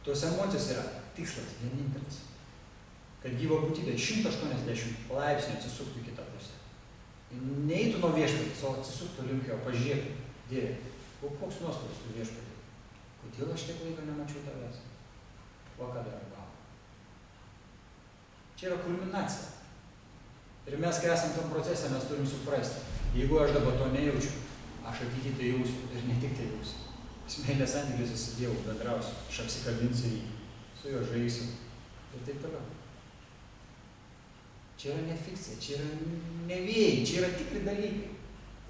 Tos emocijos yra tikslas vienintelis. Kad gyva būtybė 180 laipsnių atsisuktų į kitą pusę. Neįtų nuo viešpatės, o atsisuktų link jo, pažiūrėtų. Dieve, koks nuostolis tu viešpatė? Kodėl aš tiek laiko nemačiau tavęs? O ką dar gavo? Čia yra kulminacija. Ir mes, kai esam tam procese, mes turim suprasti. Jeigu aš dabar to nejaučiu, aš ateityje tai jausiu ir ne tik tai jausiu. Aš meilės santykiuose su Dievu bendrausiu, aš apsikabinsiu jį, su juo žaisiu ir taip toliau. Čia yra ne fikcija, čia yra ne vėjai, čia yra tikri dalykai.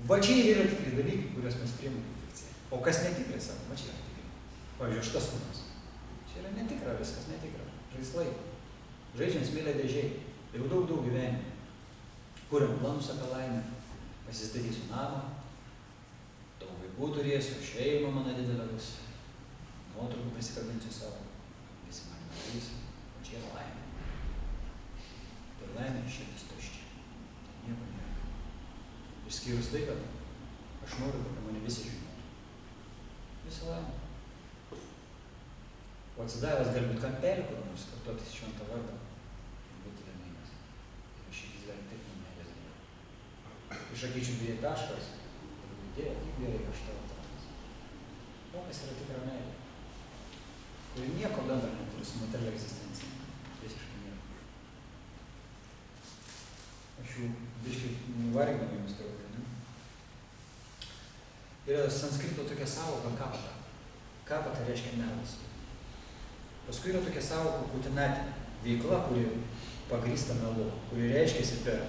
Va čia yra tikri dalykai, kuriuos mes priimame kaip fikciją. O kas netikrai, sako, va čia yra tikrai. Pavyzdžiui, šitas kūnas. Čia yra netikra, viskas netikra. Žaislai. Žaidžiam smėlio dėžėj. Jau daug gyvenimų. Kuriam planus apie laimę. Pasistatysiu namą. Daug vaikų turėsiu, šeimą mano didelę bus. Nuotraukų prisikabinsiu savo. Visi mane matys. O čia yra laimė. Tai laimė širdis tuščia. Nieko nėra. Išskyrus tai, kad aš noriu, kad mane visi žinotų. Visi laimė. O atsidavęs gali būti kampelį, kur nors kartuoti šventą vardą. Būti laimingas. Ir širdis gali taip nuo meilės Dievo. Iš akyčių bėja taškas. Dieve, tik gerai, aš tavo atradęs. O kas yra tikra meilė? Kuri nieko bendra neturi su materialia egzistencija. Visiškai nieko. Aš jau biškai nuvarginau jums truputį, ne? Yra sanskrito tokia sąvoka kapata. Kapata reiškia melas. Paskui yra tokia sąvoka kutinatė. Veikla, kuri pagrįsta melu, kuri reiškiasi per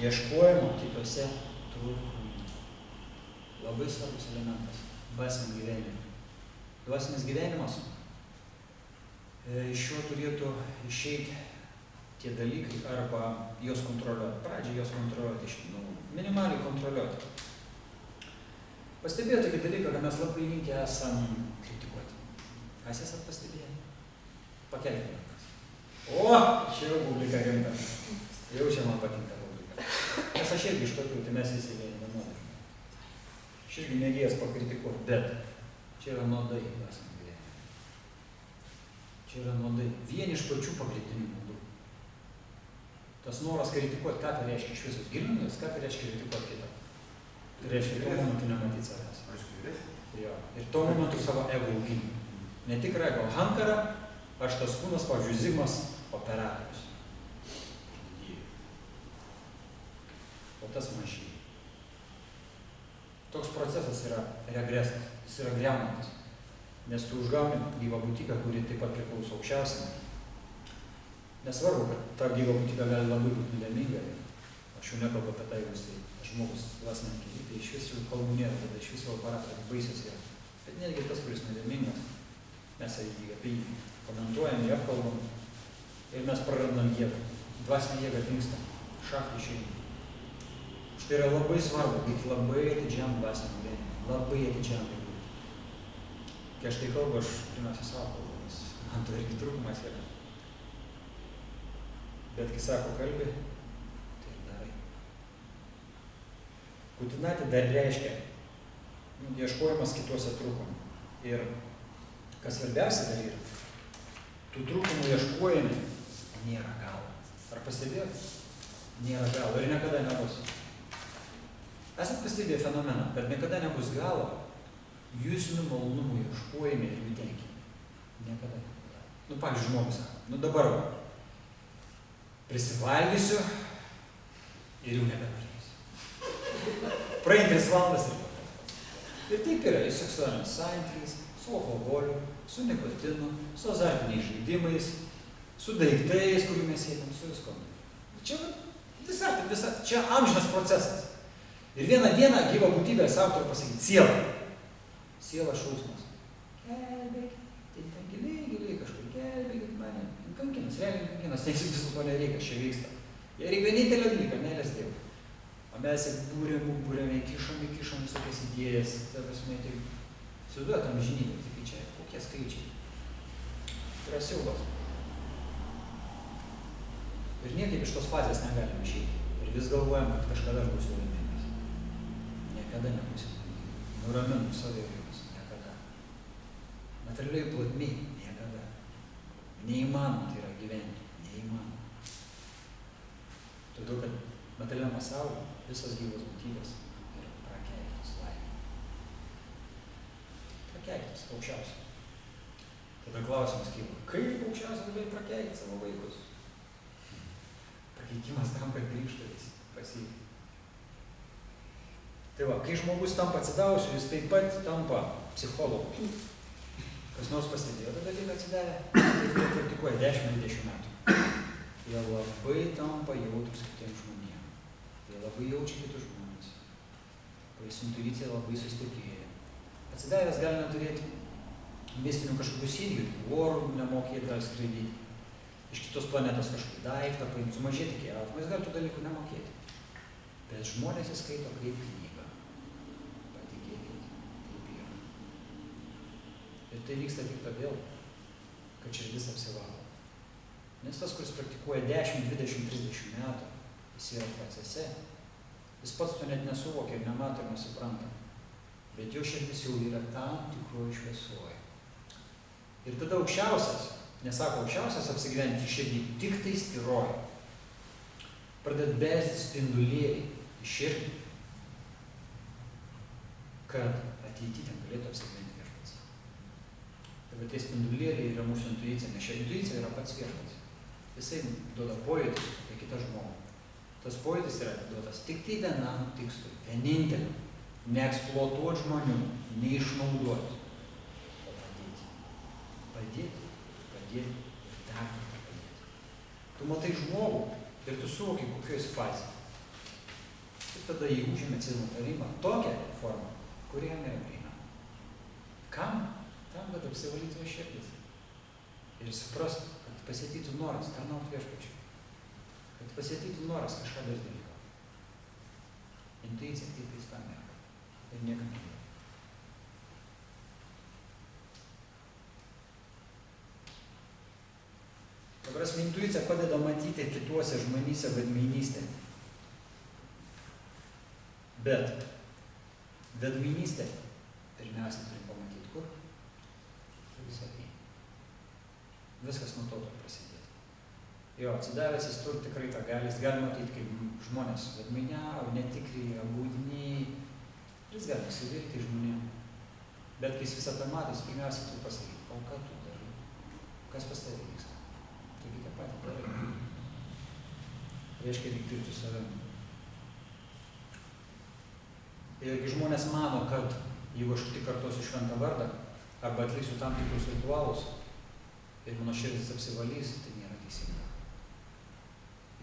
ieškojimą kitose trūkumų. Labai svarbus elementas dvasiniam gyvenimui. Dvasinis gyvenimas, iš jo turėtų išeiti tie dalykai arba jos kontroliuoti. Pradžiai jos kontroliuoti, minimaliai kontroliuoti. Pastebėjote tokį dalyką, kad mes labai linkę esam kritikuoti. Kas esat pastebėję? Pakelkime rankas. O, čia jau publika rimta. Jau čia man patinka publika. Nes aš irgi iš tokių, tai mes visi vienime nuodai. Aš irgi mėgėjas pakritikuoti, bet čia yra nuodai esam gyvenime. Čia yra nuodai. Vieni iš pačių pagrindinių nuodų. Tas noras kritikuoti, ką tai reiškia iš visus gilintis, ką tai reiškia kritikuoti kitą. Tai reiškia, tuo momentu nematyti savęs. Jo. Ir tuo momentu savo ego auginimą. Ne tik ego hankara, aš tas kūnas, pavyzdžiui, Zigmas operatorius. O tas mažyje. Toks procesas yra regresas, jis yra griaunantis. Nes tu užgauni gyvą būtybę, kuri taip pat priklauso aukščiausiam. Nesvarbu, kad ta gyva būtybė gali labai būti nelaiminga. Aš jau nekalbu apie tai, jeigu tai žmogus dvasiniam kelyje, tai iš vis jau kalbų nėra, tada iš vis jau aparatas baisios yra. Bet netgi tas, kuris nelaimingas, mes apie jį komentuojam, jį apkalbam ir mes prarandam jėgą. Dvasinė jėga dingsta, šaktai išeina. Štai yra labai svarbu būti labai atidžiam dvasiniam gyvenimui, labai atidžiam būti. Kai aš tai kalbu, aš pirmiausia savo kalbu, nes man to irgi trūkumas yra. Bet kai sako kalbė, tai ir darai. Kutinatė dar reiškia ieškojimas kituose trūkumų. Ir kas svarbiausia dar yra, tų trūkumų ieškojami nėra galo. Ar pastebėjot? Nėra galo ir niekada nebus. Esat pastebėję fenomeną, kad niekada nebus galo jūsinių malonumų ieškojami ir jų tenkinimai. Niekada. Pavyzdžiui, žmogus sako, dabar va, prisivalgysiu ir jau nebenorėsiu. Praeina 3 valandas ir pakalbas. Ir taip yra ir seksualinis santykis, su alkoholiu, su nikotinu, su azartiniais žaidimais, su daiktais, kurių mes siekiam, su viskom. Čia čia amžinas procesas. Ir vieną dieną gyva būtybė savo turi pasakyti siela. Siela šausmas. Gelbėkit, tai ten giliai kažkur gelbėkit mane. Kankinas, realiai kankinas, nes viso to nereikia, čia vyksta. Jie reikia vienintelio dalyką, meilės Dievui. O mes būrėme, kišam visokias idėjas, ta prasme, tai suduotam žinybę, tai čia kokie skaičiai. Tai yra siaubas. Ir niekaip iš tos fazės negalim išeiti. Ir vis galvojam, kad kažkada aš būsiu laimingas. Niekada nebūsiu laimingas. Nuraminu save ir jūs. Niekada. Materialiai plotmėj. Niekada. Neįmanoma tai yra gyventi. Neįmanoma. Todėl, kad materialiam pasaulyje visas gyvos būtybės yra prakeiktos laimė. Prakeiktos, aukščiausiai. Tada klausimas kyla, kaip aukščiausiai gali prakeikti savo vaikus? Prakeikimas tam, kad grįžtų jis pas jį. Tai va, kai žmogus tampa atsidavusiu, jis taip pat tampa psichologu. Kas nors pastebėjo tą dalyką atsidavę, tai jie praktikuoja 10-20 metų. Jie labai tampa jautrus kitiems žmonėms. Jie labai jaučia kitus žmonės. Jis intuicija labai sustiprėja. Atsidavęs gali neturėti mistinių kažkokius įgūdžių, orų nemokėti gali skraidyti, iš kitos planetos kažkokį daiktą paimti, sumažėti keliauti, jis gali tų dalykų nemokėti. Bet žmonės jis skaito kaip knygą. Patikėkit, taip yra. Ir tai vyksta tik todėl, kad širdis apsivalo. Nes tas, kuris praktikuoja 10, 20, 30 metų, jis yra procese, jis pats to net nesuvokia ir nemato ir nesupranta. Bet jo širdis jau yra tam tikroji šviesoje. Ir tada aukščiausias, nesako aukščiausias apsigyventi širdį, tik tai stiroja. Pradeda besti spindulėlį į širdį, kad ateityje ten galėtų apsigyventi viešpats. Tai tie spindulėliai yra mūsų intuicija, nes ši intuicija yra pats viešpats. Jisai duoda pojūtį apie kitą žmogų. Tas pojūtis yra duotas tik tai vienam tikslui, vieninteliam. Neeksploatuoti žmonių, neišnaudoti, o padėti. Padėti ir dar padėti. Tu matai žmogų ir tu suvoki, kokios fazė. Ir tada jį užėmė civilinį tarimą tokią formą, kuri jam yra prieinama. Kam? Tam, kad apsivalytų širdis. Ir suprastų, kad pasietytų noras tarnauti viešpačiui. Kad pasietytų noras kažką dar dalyko. Intuicija tik tai tam yra. Ir niekam nebuvo. Dabar intuicija padeda matyti kituose žmonyse veidmainystę. Bet veidmainystę pirmiausia turim pamatyti kur? Savy. Viskas nuo to prasidės. Jo, atsidavęs jis turi tikrai tą gali, jis gali matyti, kaip žmonės veidmainiauja, netikri, apgaudiniai. Jis gali nusivilti žmonėm. Bet kai jis visą tą mato, jis pirmiausia turi pasakyti, o ką tu darai? Kas pas tavai vyksta? Taigi tą patį darai. Reiškia, reikia dirbti su savimi. Ir kai žmonės mano, kad jeigu aš tik kartosiu šventą vardą, arba atliksiu tam tikrus ritualus, ir mano širdis apsivalys, tai nėra teisinga.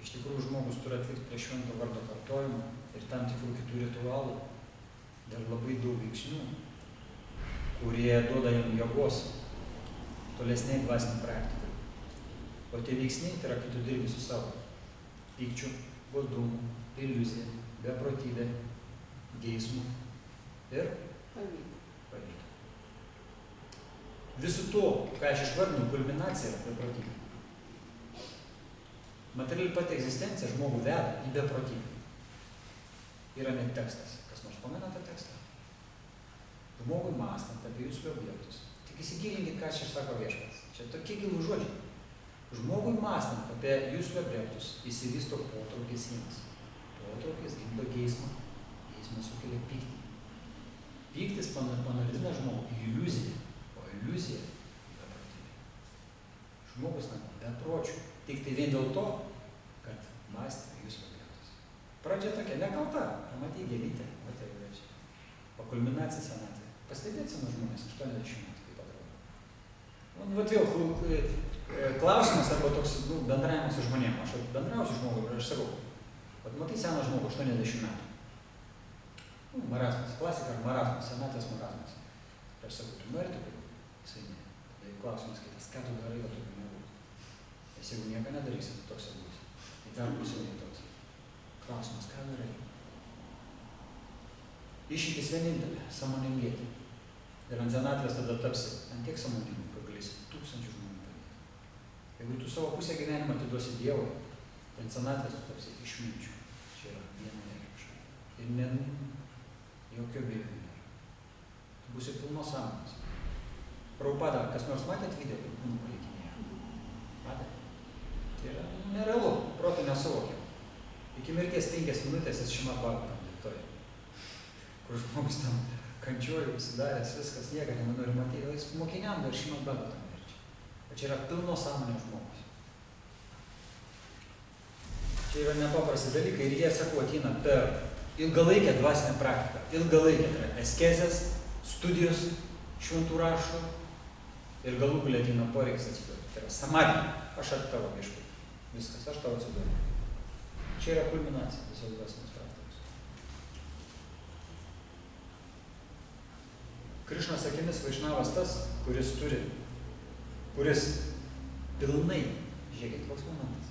Iš tikrųjų, žmogus turi atlikti prie švento vardo kartojimą ir tam tikrų kitų ritualų. Dar labai daug veiksnių, kurie duoda jam jėgos tolesniai dvasiniai praktikai. O tie veiksniai tai yra, kai tu dirbi su savo pykčiu, godumu, iliuzija, beprotybė, geismu ir pavydu. Visų to, ką aš išvardinu, kulminacija yra beprotybė. Materiali pati egzistencija žmogų veda į beprotybę. Yra net tekstas. Kas nors pamena tą tekstą? Žmogui mąstant apie jūsų objektus. Tik įsigilinkit, ką čia sako viešpats. Čia tokie gilūs žodžiai. Žmogui mąstant apie jūsų objektus įsivysto potraukis. Potraukis gimdo geismą. Geismas sukelia pyktį. Pyktis panardina žmogų į iliuziją, o iliuzija į beprotybę. Žmogus bepročių. Tik tai vien dėl to, kad mąstė apie jūsų objektus. Pradžia tokia nekalta, pamatai gėlytę, matai vėčią. O kulminacija senatvė. Pastebėt senos žmonės, 80 metų, kaip atrodo. Vat vėl klausimas arba toks bendravimas su žmonėm. Aš bendrausiu žmogui ir aš sakau, vat matai seną žmogų 80 metų. Marazmas, klasika ar marazmas, senatvės marazmas. Ir aš sakau, tu nori tokių? Jisai ne. Tada klausimas kitas, ką tu darai, kad tu nebūtų. Nes jeigu nieko nedarysi, tai toks ir būsi. Tai dar būsi ne toks. Klausimas, ką darai? Išeitis vienintelė, sąmoningėti. Ir ant senatvės tada tapsi ant tiek sąmoningų, kad galėsi 1000 žmonių padėti. Jeigu tu savo pusę gyvenimą atiduosi Dievui, tai ant senatvės tu tapsi išminčių. Čia yra vienareikšmiškai. Ir ne jokio abejonių nėra. Tu būsi pilnos sąmonės. Prabhupada, kas nors matėt video, kaip kūnų palikinėje? nerealu, protu nesuvokiam. Iki mirties 5 minutės jis Šrimad Bhagavatam diktuoja. Kur žmogus tam kančiuoja, užsidaręs, viskas, nieko nenori matyti, o jis mokiniam dar Šrimad Bhagavatam verčia. O čia yra pilno sąmonės žmogus. Čia yra nepaprasti dalykai ir jie, sakau, ateina per ilgalaikę dvasinę praktiką. Ilgalaikę, tai yra askezės, studijos šventų raštų ir galų galia ateina poreikis atsiduoti. Tai yra samadhi, aš at tavo viešpatį. Viskas, aš tavo atsiduodu. Čia yra kulminacija visos dvasinės praktikos. Krišnos akimis Vaišnavas tas, kuris pilnai, žiūrėkit, koks momentas.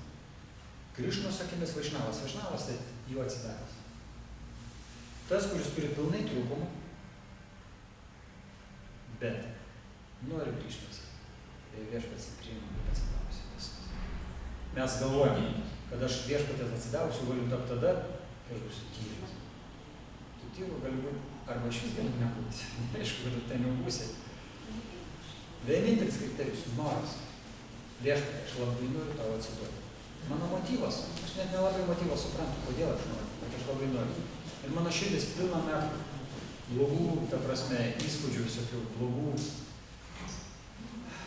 Krišnos akimis Vaišnavas tai jau atsidavęs. Tas, kuris turi pilnai trūkumų, bet nori grįžti pas jį. Tai viešpats priima ir atsidavus. Mes galvojame, kad aš viešpatės atsidausiu, galiu tapti tada, kai aš būsiu tyras. Tu tyru gali būti, arba iš vis gali nebūti. Aišku, kad ten jau būsi. Vienintelis kriterijus – noras. Viešpatie, aš labai noriu tavo atsiduoti. Mano motyvas, aš net nelabai motyvas suprantu, kodėl aš noriu, bet aš labai noriu. Ir mano širdis pilna metų blogų, ta prasme, įspūdžių visokių, blogų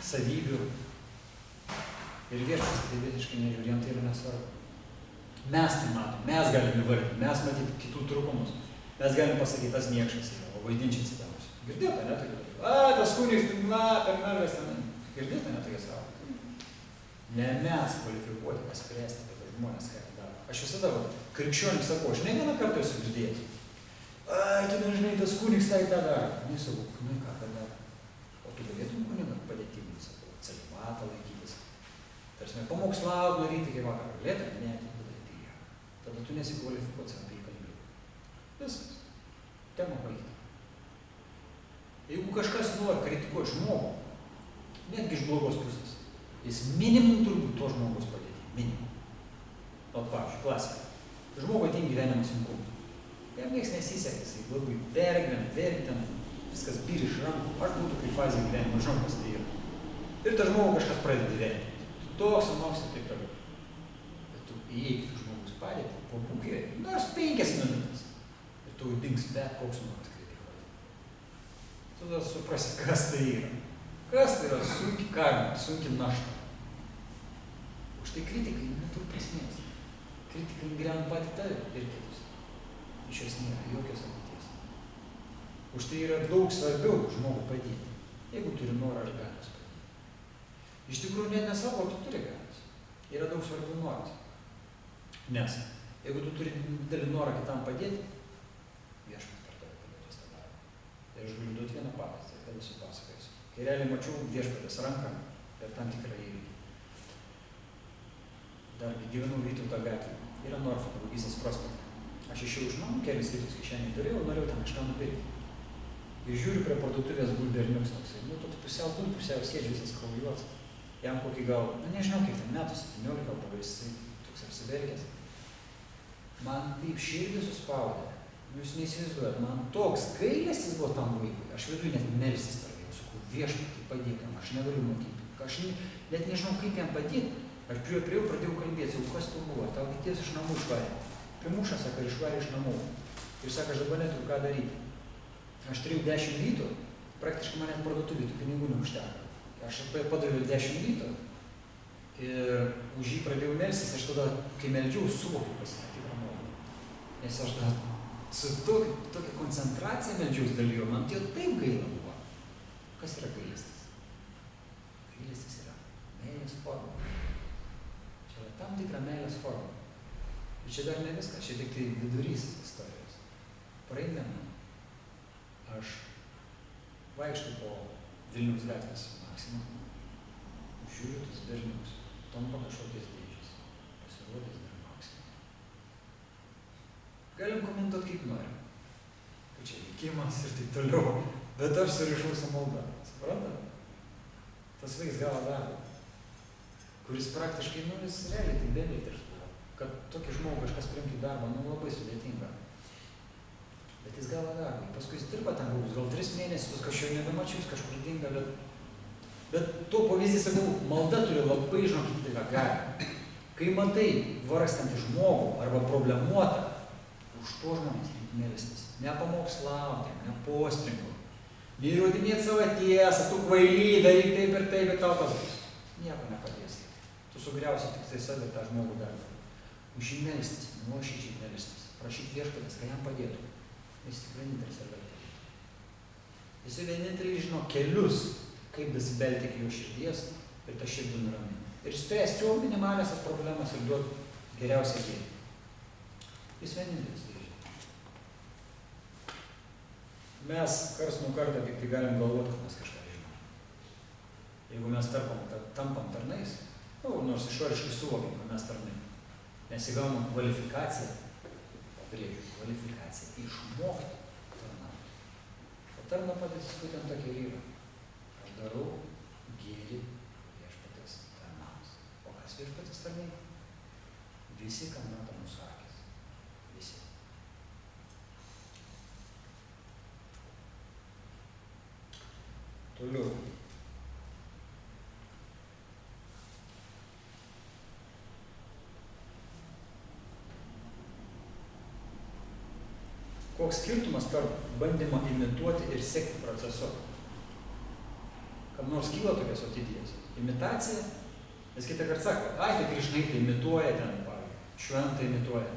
savybių. Ir viešpats tai visiškai nežiūri, jam tai yra nesvarbu. Mes tai matom, mes galim įvardinti, mes matyti kitų trūkumus. Mes galim pasakyti, tas niekšas yra, o vaidinčiai atsidavus. Girdėta, ne tokia? Tas kūnis, per mergas ten. Girdėta, ne tokia savo? Ne mes kvalifikuoti, paspręsti apie žmonės, ką jie daro. Aš visada, krikščionis sakau, aš ne vieną kartą esu girdėjęs. Tu nežinai, tas kunigs tai tą daro. Nesakau, ką tą daro. O tu galėtum kunigą padėti, sakau, celibatą laikytis. Tarsi, pamokslaut daryti iki vakaro. Galėtum, ne, padaryti ją. Tada tu nesikvalifikuoti savo tai kalbėti. Viskas. Tema baigta. Jeigu kažkas nori kritikuoti žmogų, netgi iš blogos pusės, jis minimum turbūt to žmogus padėti. Minimum. O pavyzdžiui, klasika. Žmogui ateina gyvenimo sunkumų. Jam nieks nesisekė, jis labai verkti, viskas byri iš rankų. Aš būtų kaip fazė gyvenimo, žinau, kas tai yra. Ir tas žmogus kažkas pradeda gyventi. Toks, anoks ir taip toliau. Bet tu įeik žmogus padėti, pabūkė, nors 5 minutės. Ir tu dings bet koks noras kritikuoti. Tada suprasi, kas tai yra. Kas tai yra sunki karma, sunki našta. Už tai kritikai neturi prasmės. Kritikai griauna patį tave ir kitus. Iš jos nėra jokios ateities. Už tai yra daug svarbiau žmogų padėti. Jeigu turi norą, aš galios padėti. Iš tikrųjų, net nesvarbu, tu turi galios. Yra daug svarbiau noras. Nes, jeigu tu turi didelį norą kitam padėti, viešpats per tave padarys tą darbą. Ir aš galiu duoti vieną pavyzdį, kad esu pasakojęs. Kai realiai mačiau viešpatės ranką per tam tikrą įvykį. Dargi gyvenau Vytauto gatvėje. Yra Norfo draugystės prospekte. Aš išėjau iš namų, kelis rytus kišenėje turėjau, norėjau ten kažką nupirkti. Ir žiūriu prie parduotuvės guli berniuks toksai. Toks pusiau guli, pusiau sėdžiu, visas kraujuotas. Jam kokį gal, nežinau kiek ten metų, 17 gal pavėsai, toks apsiverkęs. Man taip širdį suspaudė. Jūs neįsivaizduojat, man toks gailestis buvo tam vaikui. Aš viduje net melstis pradėjau, sakau, viešpatį padėkam, aš negaliu matyti. Aš net nežinau, kaip jam padėti. Aš prie jo pradėjau kalbėti, jau kas tu buvo, tau tėvas iš namų išvarė. Primušą, sako, išvarė iš namų. Ir sako, aš dabar neturiu ką daryti. Aš turėjau 10 litų, praktiškai man net parduotuvėj tų pinigų neužteko. Aš padaviau 10 litų ir už jį pradėjau melstis, aš tada, kai meldžiau, suvokiau pasakyti ramą. Nes aš dar su tokia koncentracija meldžiaus dalyjo, man tai taip gaila buvo. Kas yra gailestis? Gailestis yra meilės forma. Čia yra tam tikra meilės forma. Ir čia dar ne viskas, čia tik tai vidurys istorijos. Praeidami, aš vaikštu po Vilniaus gatvės Maksimą, žiūriu tus berniukus, tampa kažkokiais dėdžiais, pasirodys dar Maksimą. Galim komentuoti kaip norim, kad čia likimas ir taip toliau, bet aš surišau su malda, suprantat? Tas vaikas gavo darbą, kuris praktiškai, jis realiai tik beveik buvo, kad tokį žmogų kažkas priimtų darbą, labai sudėtinga. Bet jis gavo darbą, paskui jis dirba ten gal 3 mėnesius, kažkaip nebemačiau, jis kažkur dinga, bet to pavyzdys, sakau, malda turi labai žinokit didelę galią. Kai matai vargstantį žmogų arba problemuotą, už to žmonės reikia melstis. Nepamokslauti, nepostringu. Neįrodinėti savo tiesą, tu kvaily, daryk taip ir taip, bet tau pasakys. Nieko nepadės. Tu sugriausi tik tai save ir tą žmogų darbą. Už jį melstis, nuoširdžiai melstis. Prašyti viešpatės, kad jam padėtų. Jis tik vienintelis ir gali. Jis vienintelis žino kelius, kaip dasibelti iki jo širdies ir tą širdį nuraminti. Ir spręsti jo minimaliasias problemas ir duoti geriausią gėrį. Jis vienintelis tai žino. Mes kars nuo karto tik tai galim galvoti, kad mes kažką žinom. Jeigu mes tampam tarnais, nors išoriškai suvokim, kad mes tarnai, mes įgaunam kvalifikaciją, pabrėžiu, kvalifikaciją, išmokti tarnauti. O tarno padėtis būtent tokia yra. Aš darau gėrį viešpatės tarnams. O kas viešpatės tarnai? Visi, kam mato mūsų akis. Visi. Toliau. Koks skirtumas tarp bandymo imituoti ir sekti procesu? Kam nors kyla tokios atidijos? Imitacija, nes kitą kartą sako, tai Krišnaitai imituoja ten, šventą imituoja.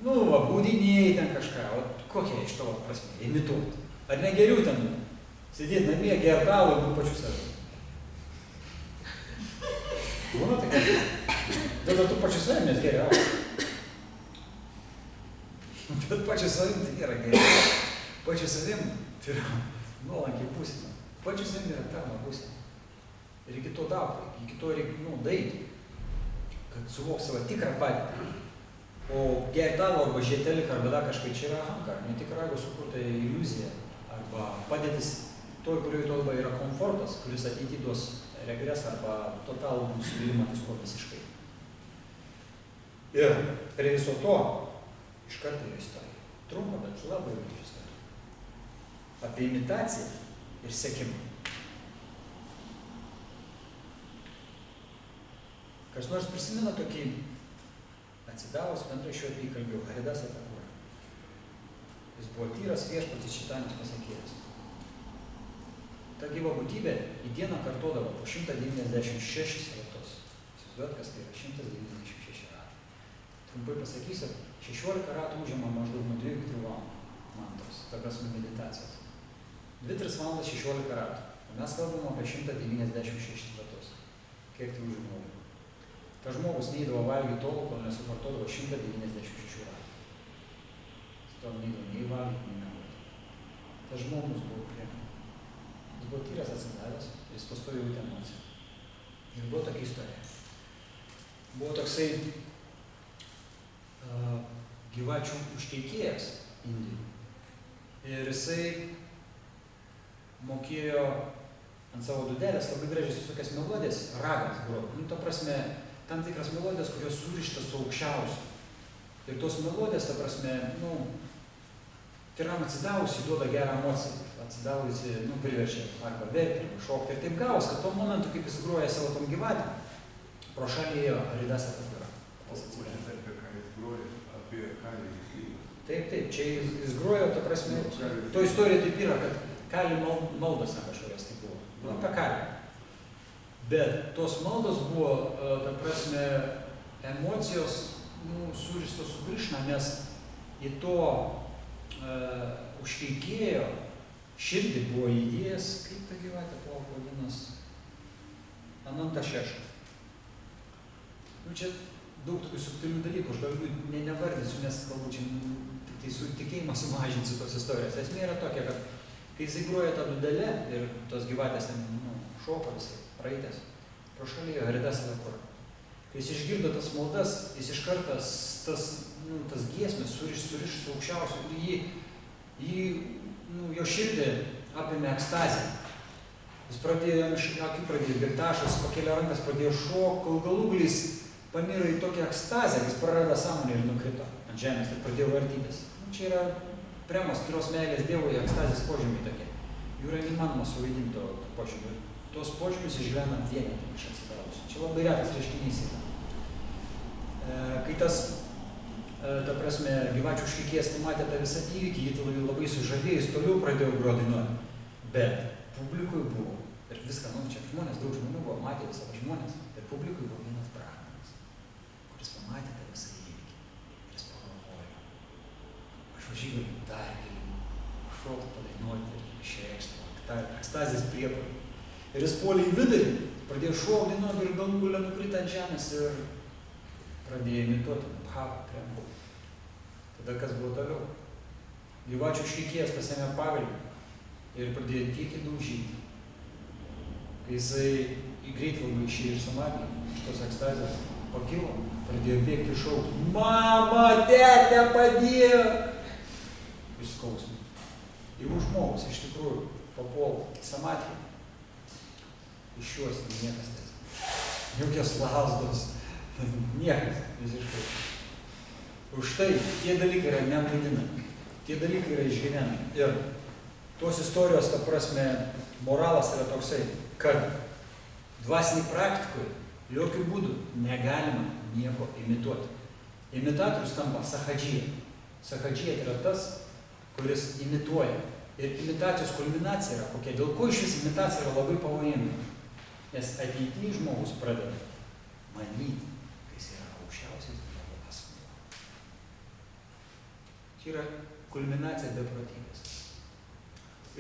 Būdiniai ten kažką, o kokia iš tavo prasme? Imituoti. Ar ne geriau ten sėdėti namie, gerti alų ir būt pačiu savim? Būna tai, tada tu pačiu savim, nes geri alų. Bet pačiu savim tai nėra geriau. Pačiu savim tai yra nuolankiai būsena. Pačiu savim yra tarno būsena. Ir iki to daug, iki to reikia daeiti, kad suvok savo tikrą padėtį. O gerti alų arba žieteli arba dar kažkai čia yra ahankara, netikra ego sukurta iliuzija. Arba padėtis toj, kurioje tolba yra komfortas, kuris ateity duos regresą arba totalų nusivylimą visko visiškai. Ir prie viso to iš karto yra istorija. Trumpa, bet labai graži istorija. Apie imitaciją ir sekimą. Kas nors prisimena tokį atsidavus bendrai šiuo apie jį kalbėjau, Haridas Atakura. Jis buvo tyras viešpatis šitanis pasakėjas. Ta gyva būtybė į dieną kartodavo po 196 ratus. Įsivaizduojat, kas tai yra 196 ratų. Trumpai pasakysiu, 16 ratų užima maždaug nuo 2-3 valandų mantros, tokios meditacijos. 2-3 valandas 16 ratų. O mes kalbam apie 196 ratus. Kiek tai užima laiko? Ta žmogus neįdavo valgyti tol, kol nesuvartodavo 196 ratų. Jis to neįdavo nei valgyti, nei nevalgyti. Tas žmogus buvo priema. Jis buvo tyras atsidavęs, jis pastojo jauti emociją. Ir buvo tokia istorija. Buvo toksai gyvačių užkeikėjas Indijai. Ir jisai mokėjo ant savo dudelės labai gražiai visokias melodijas, ragas groti. Ta prasme, tam tikras melodijas, kurios surištas su aukščiausiu. Ir tos melodijas, ta prasme, tyram atsidavusi duoda gerą emociją. Atsidavusi, priverčia arba verkti, arba šokti. Ir taip gavos, kad tuo momentu, kaip jis groja savo tom gyvatėm, pro šalį ėjo Haridas Atakura. Taip, čia jis grojo, ta prasme, to istorija taip yra, kad kalį maldos kažkokios tai buvo. Apie kalį. Bet tos maldos buvo, ta prasme, emocijos surištos su Krišna, nes į to užkeikėjo širdį buvo įdėjęs, kaip ta gyvatė buvo vadinas, Ananta Šeša. Čia daug tokių subtilių dalykų, aš galbūt nevardinsiu, nes galbūt čia tik tai su tikėjimą sumažinsiu tos istorijos. Esmė yra tokia, kad kai jisai groja tą dudelę ir tos gyvatės šoka visai, praeitės, pro šalį Haridas Atakura. Kai jis išgirdo tas maldas, jis iš kartas tas giesmės suriš su aukščiausiu ir jo širdį apėmė ekstazę. Jis pradėjo, akį pradėjo bėgtašas, pakėlė rankas, pradėjo šokti, kol galų gale jis paniro į tokią ekstazę, jis prarado sąmonę ir nukrito ant žemės ir pradėjo vartytis. Čia yra premos, tyros meilės Dievui, ekstazės požymiai tokie. Jų yra neįmanoma suvaidinti to požymių. Tos požymius išgyvena vienetai iš atsidavusių. Čia labai retas reiškinys yra. Kai tas, ta prasme, Gyvačių šlikėjas pamatė tą visą įvykį, jį labai sužavėjo, jis toliau pradėjo groti dainuoti. Bet publikui buvo, ir viską, čia žmonės, daug žmonių buvo, matė visą žmonės, bet publikui buvo vienas brahmanas, kuris pamatė tą visą įvykį. Ir jis pagalvojo, aš už jį galiu dar giliau šokti, padainuoti, išreikšti, tą ekstazės priepuolį. Ir jis puolė į vidurį, pradėjo šokti, dainuoti ir galų gale nukrito ant žemės ir pradėjo imituoti Bhavą kremą. Tada kas buvo toliau? Gyvačių šlikėjas pasiėmė pagalį ir pradėjo tiek įdaužyti. Kai jisai į greitvalgą išėjo iš samadį, iš tos ekstazės pakilo, pradėjo bėgti ir šaukti: Mama, tete, padėk! Iš skausmo. Jeigu žmogus iš tikrųjų papuola į samadį, iš juos niekas tas. Jokios lasdos, niekas visiškai. Už tai tie dalykai yra nevaidinami, tie dalykai yra išgyvenami. Ir tos istorijos, ta prasme, moralas yra toksai, kad dvasiniai praktikui jokių būdų negalima nieko imituoti. Imitatorius tampa sahadžija. Sahadžija yra tas, kuris imituoja. Ir imitacijos kulminacija yra kokia. Dėl ko iš vis imitacija yra labai pavojinga? Nes ateityje žmogus pradeda manyti, kai jis yra aukščiausias Dievo asmuo. Čia yra kulminacija beprotybės.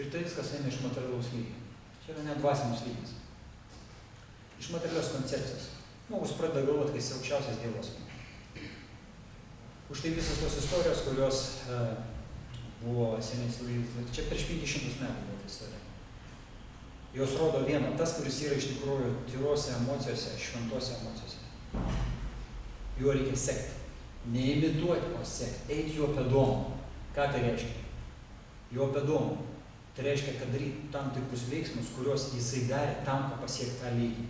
Ir tai viskas eina iš materialaus lygio. Čia yra nedvasinis lygis. Iš materialios koncepcijos. Žmogus pradeda galvoti, kai jis aukščiausias Dievo asmuo. Už tai visas tos istorijos, kurios buvo seniai suvaidintos, čia prieš 500 metų buvo ta istorija. Jos rodo vieną, tas, kuris yra iš tikrųjų tyrose emocijose, šventose emocijose. Juo reikia sekti. Neimituoti, o sekti. Eiti jo pėdom. Ką tai reiškia? Jo pėdom. Tai reiškia, kad daryti tam tikrus veiksmus, kuriuos jisai darė tam, kad pasiekti tą lygį.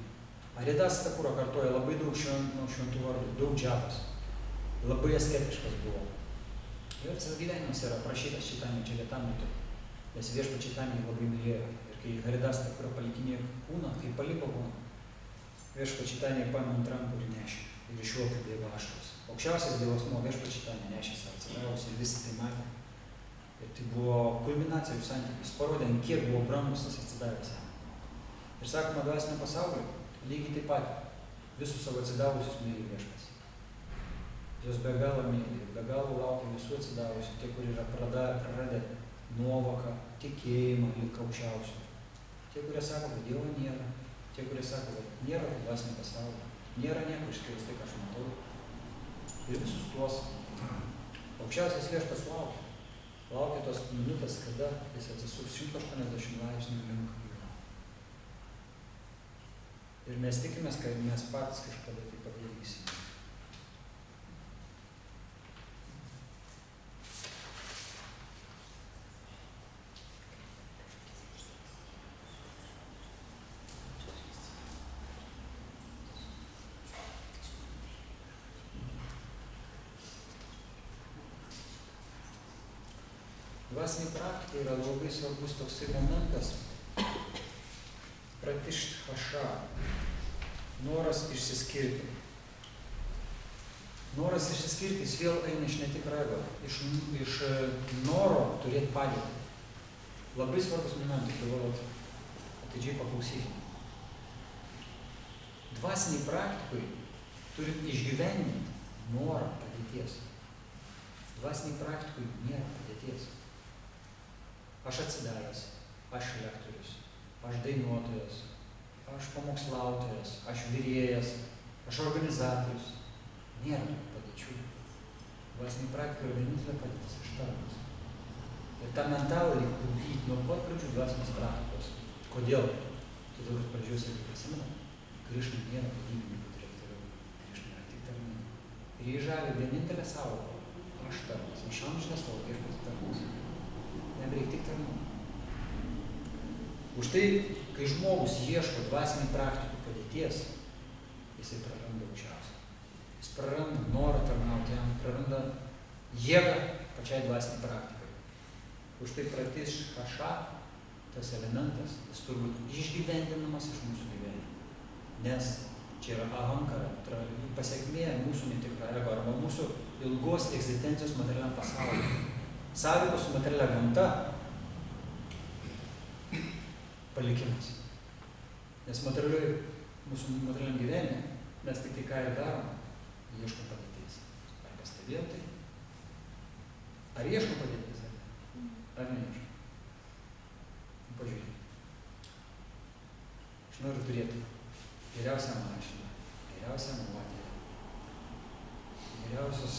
Aridas Takura kartoja labai daug šventų vardų, daug džapas. Labai asketiškas buvo. Jo visas gyvenimas yra aprašytas Čaitanija Čaritamritoje, nes Viešpats Čaitanija labai mylėjo. Ir kai Haridas Takura palikinėjo kūną, kai paliko kūną, Viešpats Čaitanija paėmė ant rankų ir nešė. Ir iš jo kaip Dievo ašaros. Aukščiausias Dievo asmuo Viešpats Čaitanija nešė savo atsidavusi ir visi tai matė. Ir tai buvo kulminacija jų santykių. Jis parodė, kiek buvo brangus tas atsidavęs jam. Ir sakoma, dvasinio pasaulio lygiai taip pat visus savo atsidavusius myli Viešpats. Jos be galo myli, be galo laukia visų atsidavusių, tie, kurie yra praradę nuovoką, tikėjimą lik aukščiausių. Tie, kurie sako, kad Dievo nėra, tie, kurie sako, kad nėra dvasinio pasaulio, nėra nieko išskyrus tai, ką aš matau. Ir visus tuos aukščiausias Viešpats laukia. Laukia tos minutės, kada jis atsisuks 180 laipsnių link jo. Ir mes tikimės, kad mes patys kažkada tai padarysime. Dvasiniai praktikai yra labai svarbus toksai momentas, pratišthaša, noras išsiskirti. Noras išsiskirti, jis vėl eina iš netikravio, iš noro turėti padėtį. Labai svarbus momentas, galvojot, atidžiai paklausykime. Dvasiniai praktikai turi išgyvendinti norą padėties. Dvasiniai praktikai nėra padėties. Aš atsidavęs, aš lektorius, aš dainuotojas, aš pamokslautojas, aš virėjas, aš organizatorius. Nėra tokių padėčių. Dvasiniai praktikai yra vienintelė padėtis, aš tarnas. Ir tą mentalą reikia ugdyti nuo pat pradžių dvasinės praktikos. Kodėl? Todėl, kad pradžios irgi prisimena, Krišna nėra vadybininkų direktorių, Krišna yra tik tarnai. Ir jį žavi vienintelė sąvoka, aš tarnas, aš amžinas tavo Viešpats tarnas. Nebereik tik tarnų. Už tai, kai žmogus ieško dvasinių praktikų padėties, jisai praranda aukščiausią. Jis praranda norą tarnauti jam, praranda jėgą pačiai dvasiniai praktikai. Už tai pratišthaša, tas elementas, jis turi būti išgyvendinamas iš mūsų gyvenimo. Nes čia čia yra ahankara, tai yra pasekmė mūsų netikro ego arba mūsų ilgos egzistencijos materialiam pasaulyje. Sąveikos su materialia gamta palikimas. Nes mūsų materialiam gyvenime mes tik tai ką ir darom, ieškom padėties. Ar pastebėjom tai? Ar ieškom padėties? Ar neieškom? Pažiūrėkime. Aš noriu turėti geriausią mašiną, geriausią moterį, geriausius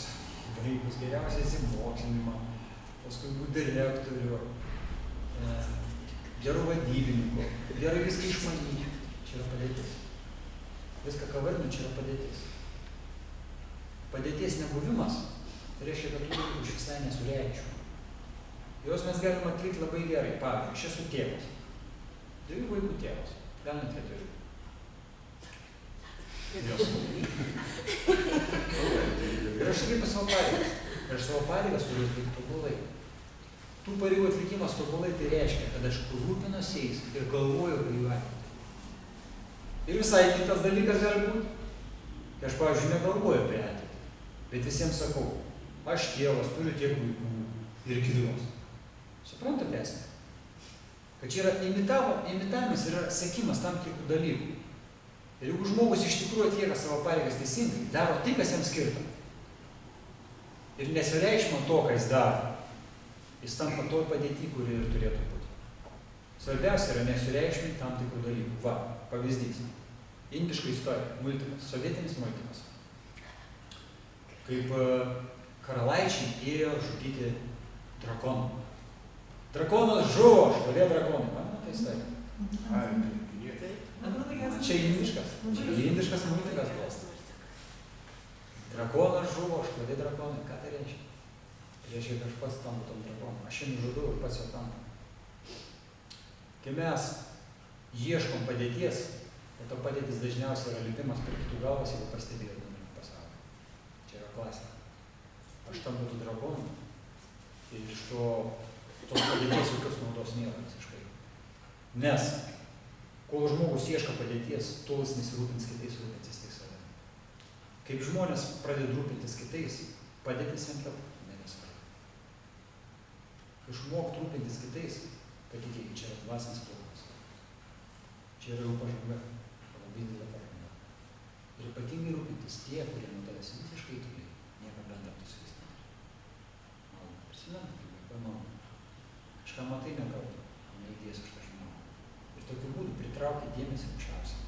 vaikus, geriausią įsimokslinimą, paskui būti direktorių, gerų vadybininkų, gerai viską išmanyti. Čia yra padėtis. Viską, ką vardinu, čia yra padėtis. Padėties nebuvimas reiškia, kad tų už visai nesureikščiau. Jos mes galim atlikti labai gerai. Pavyzdžiui, aš esu tėvas. 2 vaikų tėvas. Gal net 4. Ir aš atliku savo pareigas. Ir aš savo pareigas turiu atlikti tobulai. Tų pareigų atlikimas tobulai tai reiškia, kad aš rūpinuosi jais ir galvoju apie jų ateitį. Ir visai kitas dalykas gali būti. Tai aš, pavyzdžiui, negalvoju apie ateitį. Bet visiems sakau, aš tėvas, turiu tiek vaikų ir kitos. Suprantate esmę? Kad čia yra imitavimas, yra sekimas tam tikrų dalykų. Ir jeigu žmogus iš tikrųjų atlieka savo pareigas teisingai, daro tai, kas jam skirta. Ir nesireikšma to, ką jis daro. Jis tampa toj padėty, kuri ir turėtų būti. Svarbiausia yra nesureikšminti tam tikrų dalykų. Va, pavyzdys. Indiška istorija, multikas, sovietinis multikas. Kaip karalaičiai ėjo žudyti drakoną. Drakonas žuvo, šlovė drakonai. Man tai istorija. Čia indiškas. Čia indiškas multikas buvo. Drakonas žuvo, šlovė drakonai. Ką tai reiškia? Tai reiškia, kad aš pats tampu tom drakonom. Aš jį nužudau ir pats jo tampu. Kai mes ieškom padėties, o ta padėtis dažniausiai yra lipimas prie kitų galvas, jeigu pastebėtume pasaulį. Čia yra klasika. Aš tampu tų drakonų ir iš tos padėties jokios naudos nėra visiškai. Nes kol žmogus ieško padėties, tol jis nesirūpins kitais, rūpinsis tik savimi. Kaip žmonės pradeda rūpintis kitais, padėtis jam tapo nebesvarbu. Išmokt rūpintis kitais, patikėkit, čia yra dvasinis plaukas. Čia yra jau pažanga, labai didelė pažanga. Ir ypatingai rūpintis tie, kurie nuo tavęs visiškai toli, nieko bendra tu su jais neturi. Prisimenate, pamanau. Kažką matai nekalba, neįdės už tą žmogų. Ir tokiu būdu pritraukia dėmesį aukščiausiai.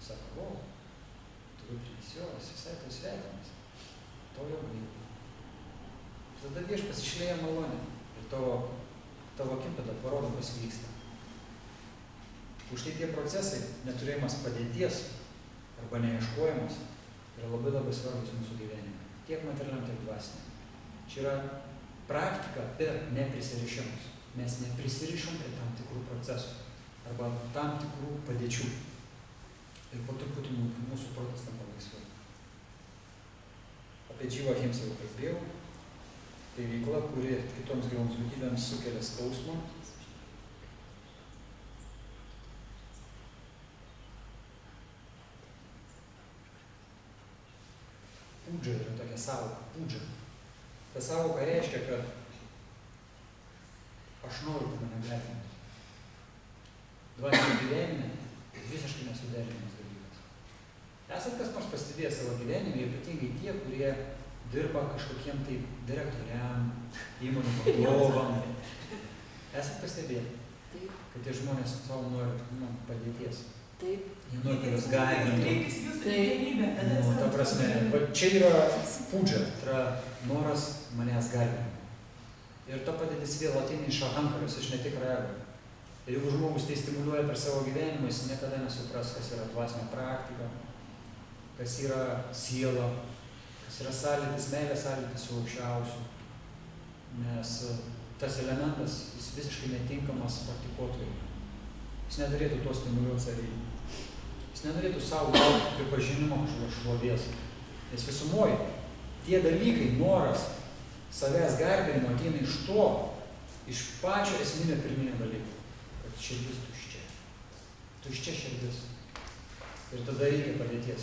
Sako, turiu prisioras, visai tas svetimas. To jau reikia. Tada Viešpats išlieja malonę ir tavo akim tada parodo, kas vyksta. Už tai tie procesai, neturėjimas padėties arba neieškojimas, yra labai labai svarbus mūsų gyvenime. Tiek materialiam, tiek dvasiniam. Čia yra praktika per neprisirišimus. Mes neprisirišam prie tam tikrų procesų arba tam tikrų padėčių. Ir po truputį mūsų protas tampa laisvai. Apie dživą ahimsą jau kalbėjau. Tai veikla, kuri kitoms gyvoms būtybėms sukelia skausmą. Pūdža yra tokia sąvoka. Pūdža. Ta sąvoka reiškia, kad aš noriu, kad mane garbintų. Dvasinio gyvenime visiškai nesuderinamas dalykas. Esat kas nors pastebėjęs savo gyvenime, ypatingai tie, kurie dirba kažkokiem tai direktoriam, įmonių vadovam. Esat pastebėję, kad tie žmonės savo nori padėties. Taip. Jie nori tavęs garbinti. Ta prasme, čia yra pūdža, tai yra noras manęs garbinti. Ir ta padėtis vėl ateina iš ahankaros, iš netikro ego. Ir jeigu žmogus tai stimuliuoja per savo gyvenimą, jis niekada nesupras, kas yra dvasinė praktika, kas yra siela, kas yra sąlytis, meilės sąlytis su aukščiausiu. Nes tas elementas, jis visiškai netinkamas praktikuotojui. Jis neturėtų to stimuliuoti savį. Jis nenorėtų savo gauti pripažinimo šlovės. Nes visumoje tie dalykai, noras savęs garbinimo ateina iš to, iš pačio esminio pirminio dalyko, kad širdis tuščia. Tuščia širdis. Ir tada reikia padėties.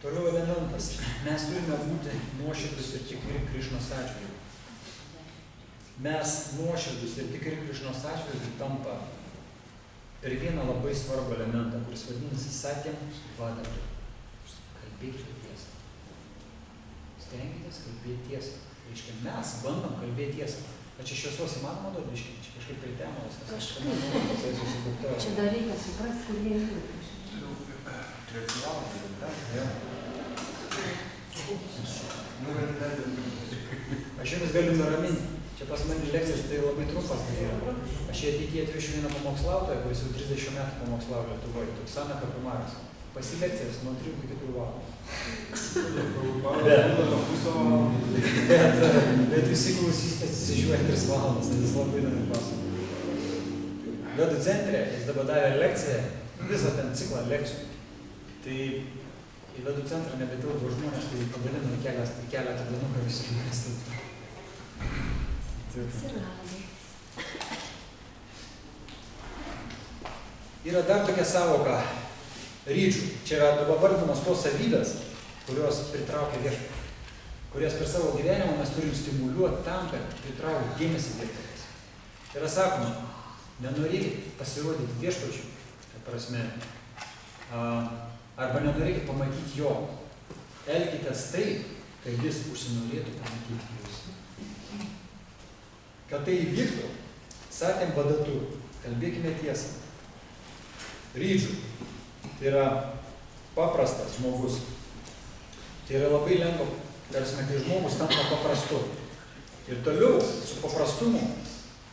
Toliau 11. Mes turime būti nuoširdūs ir tikri Krišnos atžvilgiu. Mes nuoširdūs ir tikri Krišnos atžvilgiu tampa per vieną labai svarbų elementą, kuris vadinasi Satyam Vadatu. Kalbėkite tiesą. Stenkitės kalbėti tiesą. Reiškia, mes bandom kalbėti tiesą. Ar čia šviesos įmanoma duoti, reiškia, čia kažkaip pritemos. Kažkaip. Čia dar reikia suprasti, kur jie yra. Aš jums galiu nuraminti. Čia pas mane lekcijas tai labai trumpas. Aš jie ateityje atvešiu vieną pamokslautoją, kuris jau 30 metų pamokslavo Lietuvoje, Tuksana Kapimaras. Pasilekcijas nuo 3 iki 4 valandų. Bet visi klausysite atsižiūrėti 3 valandas, nes jis labai įdomiai pasakoja. Vedų centre jis dabar davė lekciją, visą ten ciklą lekcijų. Tai į vedų centrą nebetilpo žmonės, tai padalino į keletą dienų, ką visi žmonės tilpo. Yra dar tokia savoka rydžių. Čia yra dabartinamos tos savybės, kurios pritraukia viešpatį, kurias per savo gyvenimą mes turim stimuliuoti tam, kad pritraukti dėmesį viešpaties. Yra sakoma, nenorėkit pasirodyti viešpačiui, ta prasme, arba nenorėkit pamatyti jo. Elkitės taip, kad jis užsinorėtų pamatyti jūs. Kad tai įvyktų, Satyam Vadatu, kalbėkime tiesą. Rydžių, tai yra paprastas žmogus. Tai yra labai lengva, tarsi, kai žmogus tampa paprastu. Ir toliau su paprastumu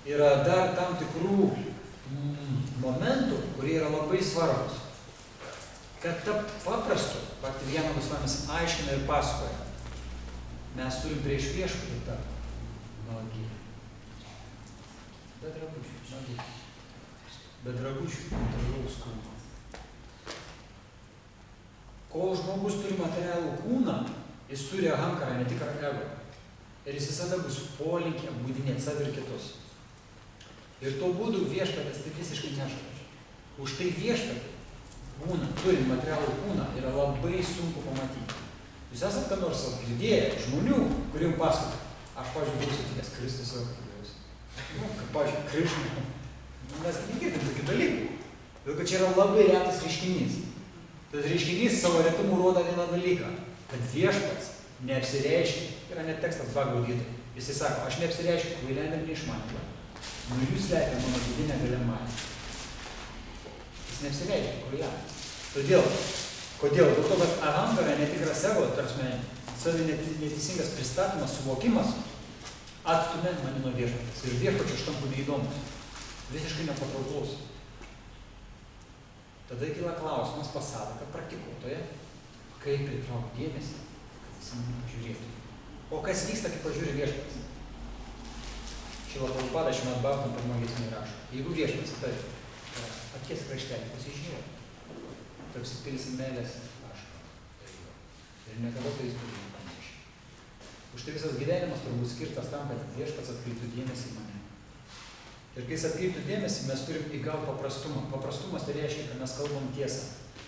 yra dar tam tikrų momentų, kurie yra labai svarbus. Kad tapt paprastu, pati vieną Gusvamis aiškina ir pasakoja. Mes turim prieš viešpatį tapti nuogi. Be drabužių, nuogi. Be drabužių, materialaus kūno. Kol žmogus turi materialų kūną, jis turi ahamkarą, ne tik ego. Ir jis visada bus polinkį apgūdinėti save ir kitus. Ir tuo būdu viešpatės tai visiškai nežaidžia. Už tai viešpatį kūną, turint materialų kūną, yra labai sunku pamatyti. Jūs esat ką nors girdėję žmonių, kurie pasakoja. Aš, pavyzdžiui, buvau sutikęs Kristus savo kalbėjus. Kad, pavyzdžiui, Krišna. Mes negirdim tokių dalykų. Todėl, kad čia yra labai retas reiškinys. Tas reiškinys savo retumu rodo vieną dalyką, kad viešpats neapsireiškia. Yra net tekstas Bhagavad Gita. Jisai sako, aš neapsireiškiu kvailiam ir neišmanėliam. Nuo jūs slepia mano vidinę galimąją. Jis neapsireiškia kvailiam. Todėl, kodėl? Dėl to, kad ahamkara, netikras ego, tarsi savi neteisingas pristatymas, suvokimas, atstumė mane nuo viešpatės. Ir viešpačio aš tampu neįdomus. Visiškai nepatrauklus. Tada kyla klausimas pas sąvoką praktikuotoje, kaip pritraukti dėmesį, kad jis mane pažiūrėtų. O kas vyksta, kai pažiūri viešpats? Šila Prabhupada Šrimad Bhagavatam pirmoje giesmėje rašo. Jeigu viešpats tai akies kraštelį pasižiūrėjo, tu apsipilsi meilės tašką. Ir niekada tai jis turi nepanašiai. Už tai visas gyvenimas turbūt skirtas tam, kad viešpats atkreiptų dėmesį į mane. Ir kai jis atkreiptų dėmesį, mes turim įgauti paprastumą. Paprastumas tai reiškia, kad mes kalbam tiesą.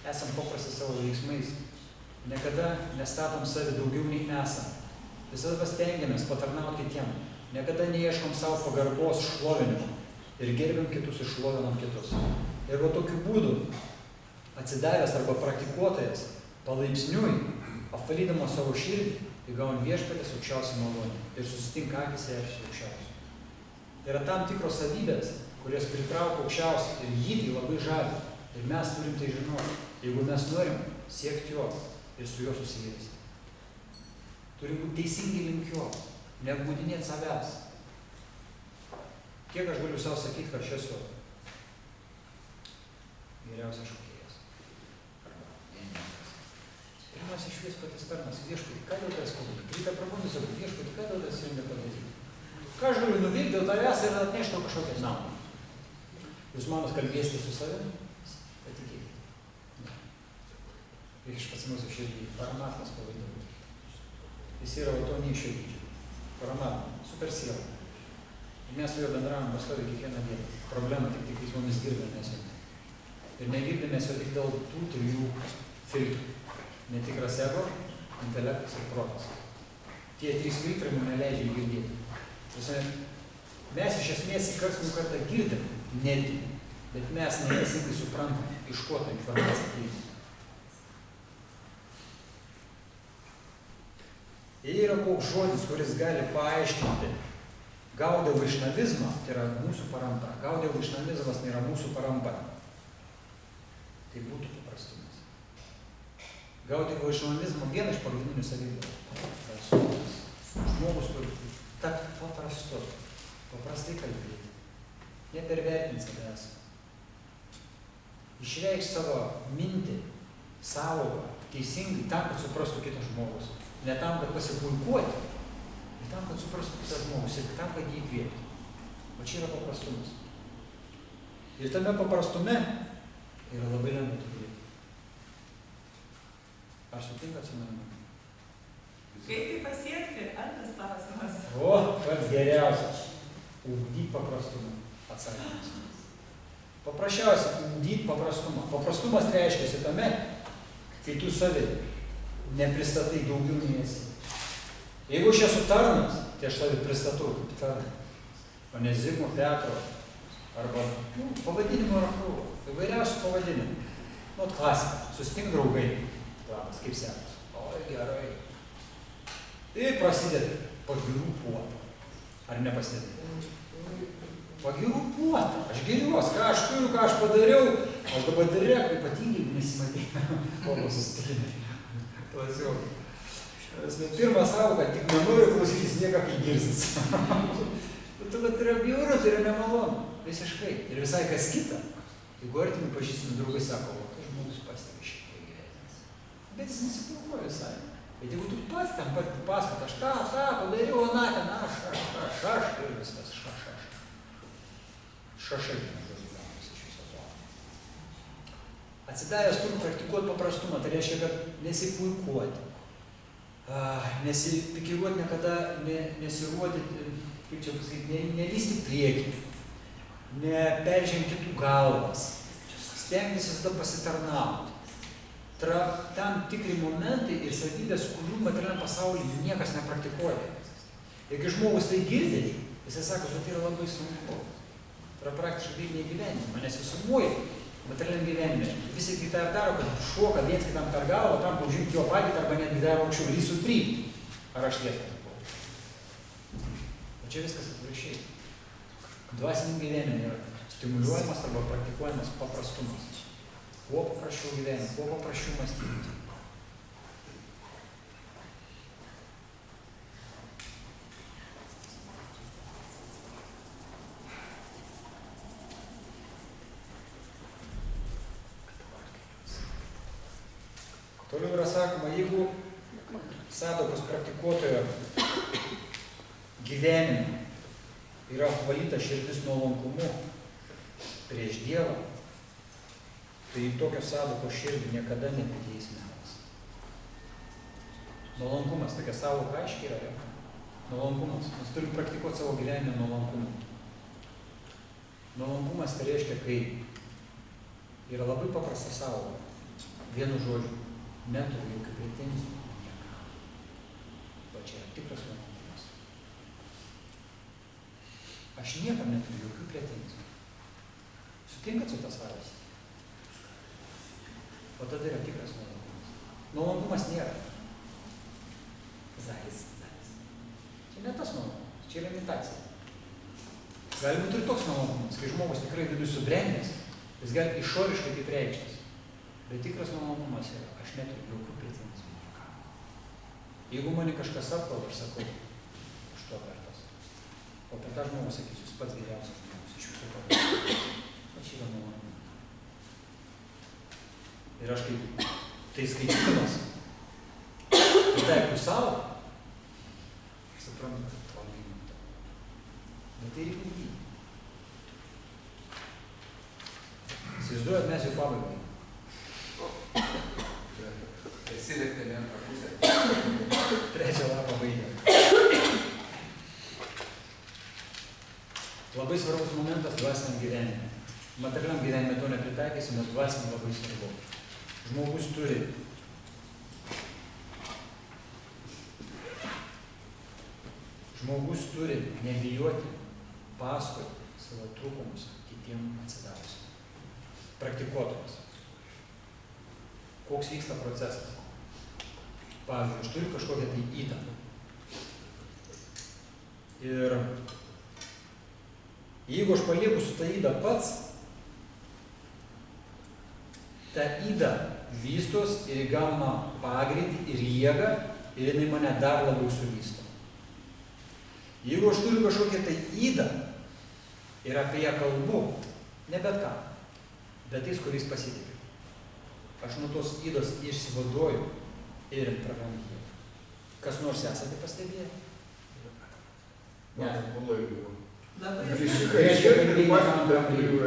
Esam paprasti savo veiksmais. Niekada nestatom savi daugiau nei esam. Visada stengiamės patarnauti kitiem. Niekada neieškom savo pagarbos šlovinimo. Ir gerbiam kitus, iššlovinam kitus. Ir va tokiu būdu, atsidavęs arba praktikuotojas, palaipsniui, apvalydamas savo širdį, įgauni viešpatės aukščiausią malonę. Ir susitinka akis į akis aukščiausią. Tai yra tam tikros savybės, kurias pritraukia aukščiausiai ir jį tai labai žavi. Ir mes turim tai žinoti, jeigu mes norim siekti jo ir su juo susivėsti. Turim būti teisingi link jo, neapgūdinėti savęs. Kiek aš galiu savo sakyti, kad aš esu geriausias šokėjas. Pirmiausia, išvies patys tarnas, viešpatį, ką dėl tas kalbėti? Rytą prabundus, sakau, viešpatį, ką dėl tas jam nepadaryti? Ką aš galiu nuveikti dėl tavęs ir atnešti tau kažkokią namą? Jūs manos kalbėsite su savimi? Patikėkite. Iš pasimausiu širdį, paramatmas pavadinau. Jis yra to neišėdžiai. Parama, super siela. Ir mes su juo bendravom pastoviai kiekvieną dieną. Problema tik jis mumis girdi, mes jo. Ir negirdime jo tik dėl tų 3 filtrų. Netikras ego, intelektas ir protas. Tie 3 filtrai mums neleidžia jį girdėti. Mes iš esmės į karts kartą girdim, netgi, bet mes neteisingai suprantam, iš ko ta informacija ateina. Jei yra koks žodis, kuris gali paaiškinti Gaudio vaišnavizmą, tai yra mūsų parampa. Gaudio vaišnavizmas tai yra mūsų parampa. Tai būtų paprastumas. Gaudio vaišnavizmo viena iš pagrindinių savybių. Žmogus turi tapti paprastu, paprastai kalbėti, nepervertinti savęs. Išreikšti savo mintį, sąvoką, teisingai, tam, kad suprastų kitas žmogus. Ne tam, kad pasipuikuoti, bet tam, kad suprastų kitas žmogus ir tam, kad jį įkvėpti. O čia yra paprastumas. Ir tame paprastume yra labai lengva tobulėti. Ar sutinkat su manimi? Kaip tai pasiekti? Antras klausimas. O, pats geriausias. Ugdyk paprastumą. Atsakymas. Paprasčiausia, ugdyk paprastumą. Paprastumas reiškiasi tame, kai tu savi nepristatai daugiau nei esi. Jeigu aš esu tarnas, tai aš savi pristatau kaip tarną. O ne Zigmo, Petro, arba pavadinimo yra krūva. Įvairiausių pavadinimų. Klasika. Susitink draugai. Labas, kaip sekas. Oi, gerai. Ir prasideda pagirų puotą. Ar nepasideda? Pagirų puotą. Aš giriuos, ką aš turiu, ką aš padariau. Aš dabar direkt, ypatingai nesimatėjau. Kovo susitikimai. Klasiau. Pirmą savoką, tik nenoriu klausytis nieko, kai girsis. Tu bet yra bjauru, tai yra nemalonu. Visiškai. Ir visai kas kita. Jeigu artimi pažįstami draugai sako, o kai žmogus pastebi šitai gyvenimas. Bet jis nesipilkoja visai. Bet jeigu tu pats tam paskat, aš tą padariau, aną ten, aš, ir viskas, šašai, žodžiu, gaunasi iš viso to. Atsidavęs turim praktikuoti paprastumą, tai reiškia, kad nesipuikuoti, nesipikiruoti niekada, nesiruodyti, kaip čia pasakyti, nelysti priekį, neperžengti kitų galvas, stengtis visada pasitarnauti. Tai yra tam tikri momentai ir savybės, kurių materialiam pasaulyje niekas nepraktikuoja. Jeigu žmogus tai girdi, jisai sako, kad tai yra labai sunku. Tai yra praktiškai veik neįgyvenimo, nes visumuoja materialiam gyvenime. Visi kitą daro, kad šoka viens kitam per galvą, tam užimti jo padėtį arba netgi daro aukščiau ir jį sutrypti. Ar aš tiesą sakau? O čia viskas atvirkščiai. Dvasiniam gyvenime yra stimuliuojamas arba praktikuojamas paprastumas. Kuo paprasčiau gyventi, kuo paprasčiau mąstyti. Toliau yra sakoma, jeigu sadokos praktikuotojo gyvenime yra apvalyta širdis nuolankumu prieš Dievą, tai tokio sadoko širdį niekada nepakeis melas. Nuolankumas, tokia savoka aiškiai yra. Nuolankumas. Mes turim praktikuoti savo gyvenime nuolankumą. Nuolankumas tai reiškia, kai yra labai paprasta savoka. Vienu žodžiu, neturiu jokių pretenzijų niekam. Va čia yra tikras nuolankumas. Aš niekam neturiu jokių pretenzijų. Sutinkat su tas varas? O tada yra tikras nuolankumas. Nuolankumas nėra. Zais. Čia ne tas nuolankumas, čia yra imitacija. Gali būti ir toks nuolankumas, kai žmogus tikrai vidus subrendęs, jis gali išoriškai taip reikštis. Bet tikras nuolankumas yra, aš neturiu jokių pretenzijų niekam. Jeigu mane kažkas apkalba, aš sakau, aš to vertas. O per tą žmogų sakysiu, jis pats geriausias žmogus iš jūsų pavyzdžių. O čia yra nuolankumas. Ir aš kaip tai skaitydamas, pritaikiu savo, suprantu, kad to neįmanoma. Bet tai reikia įgyti. Įsivaizduojat, mes jau pabaigai. Esi vertėlė antrą pusę. Trečią lapą baigė. labai svarbus momentas dvasiniam gyvenime. Materialiam gyvenime to nepritaikysim, bet dvasiniam labai svarbu. Žmogus turi nebijoti paskui savo trūkumus kitiem atsidavus. Praktikuotojas. Koks vyksta procesas? Pavyzdžiui, aš turiu kažkokią tai įtampą. Ir jeigu aš palieku su ta yda pats, ta yda vystos ir įgauna pagreitį ir jėgą ir jinai mane dar labiau suvysto. Jeigu aš turiu kažkokią tai ydą ir apie ją kalbu, ne bet ką, bet tais, kuriais pasitikiu, aš nuo tos ydos išsivaduoju ir prarandu jėgą. Kas nors esate pastebėję? Ne, labai buvo. Labai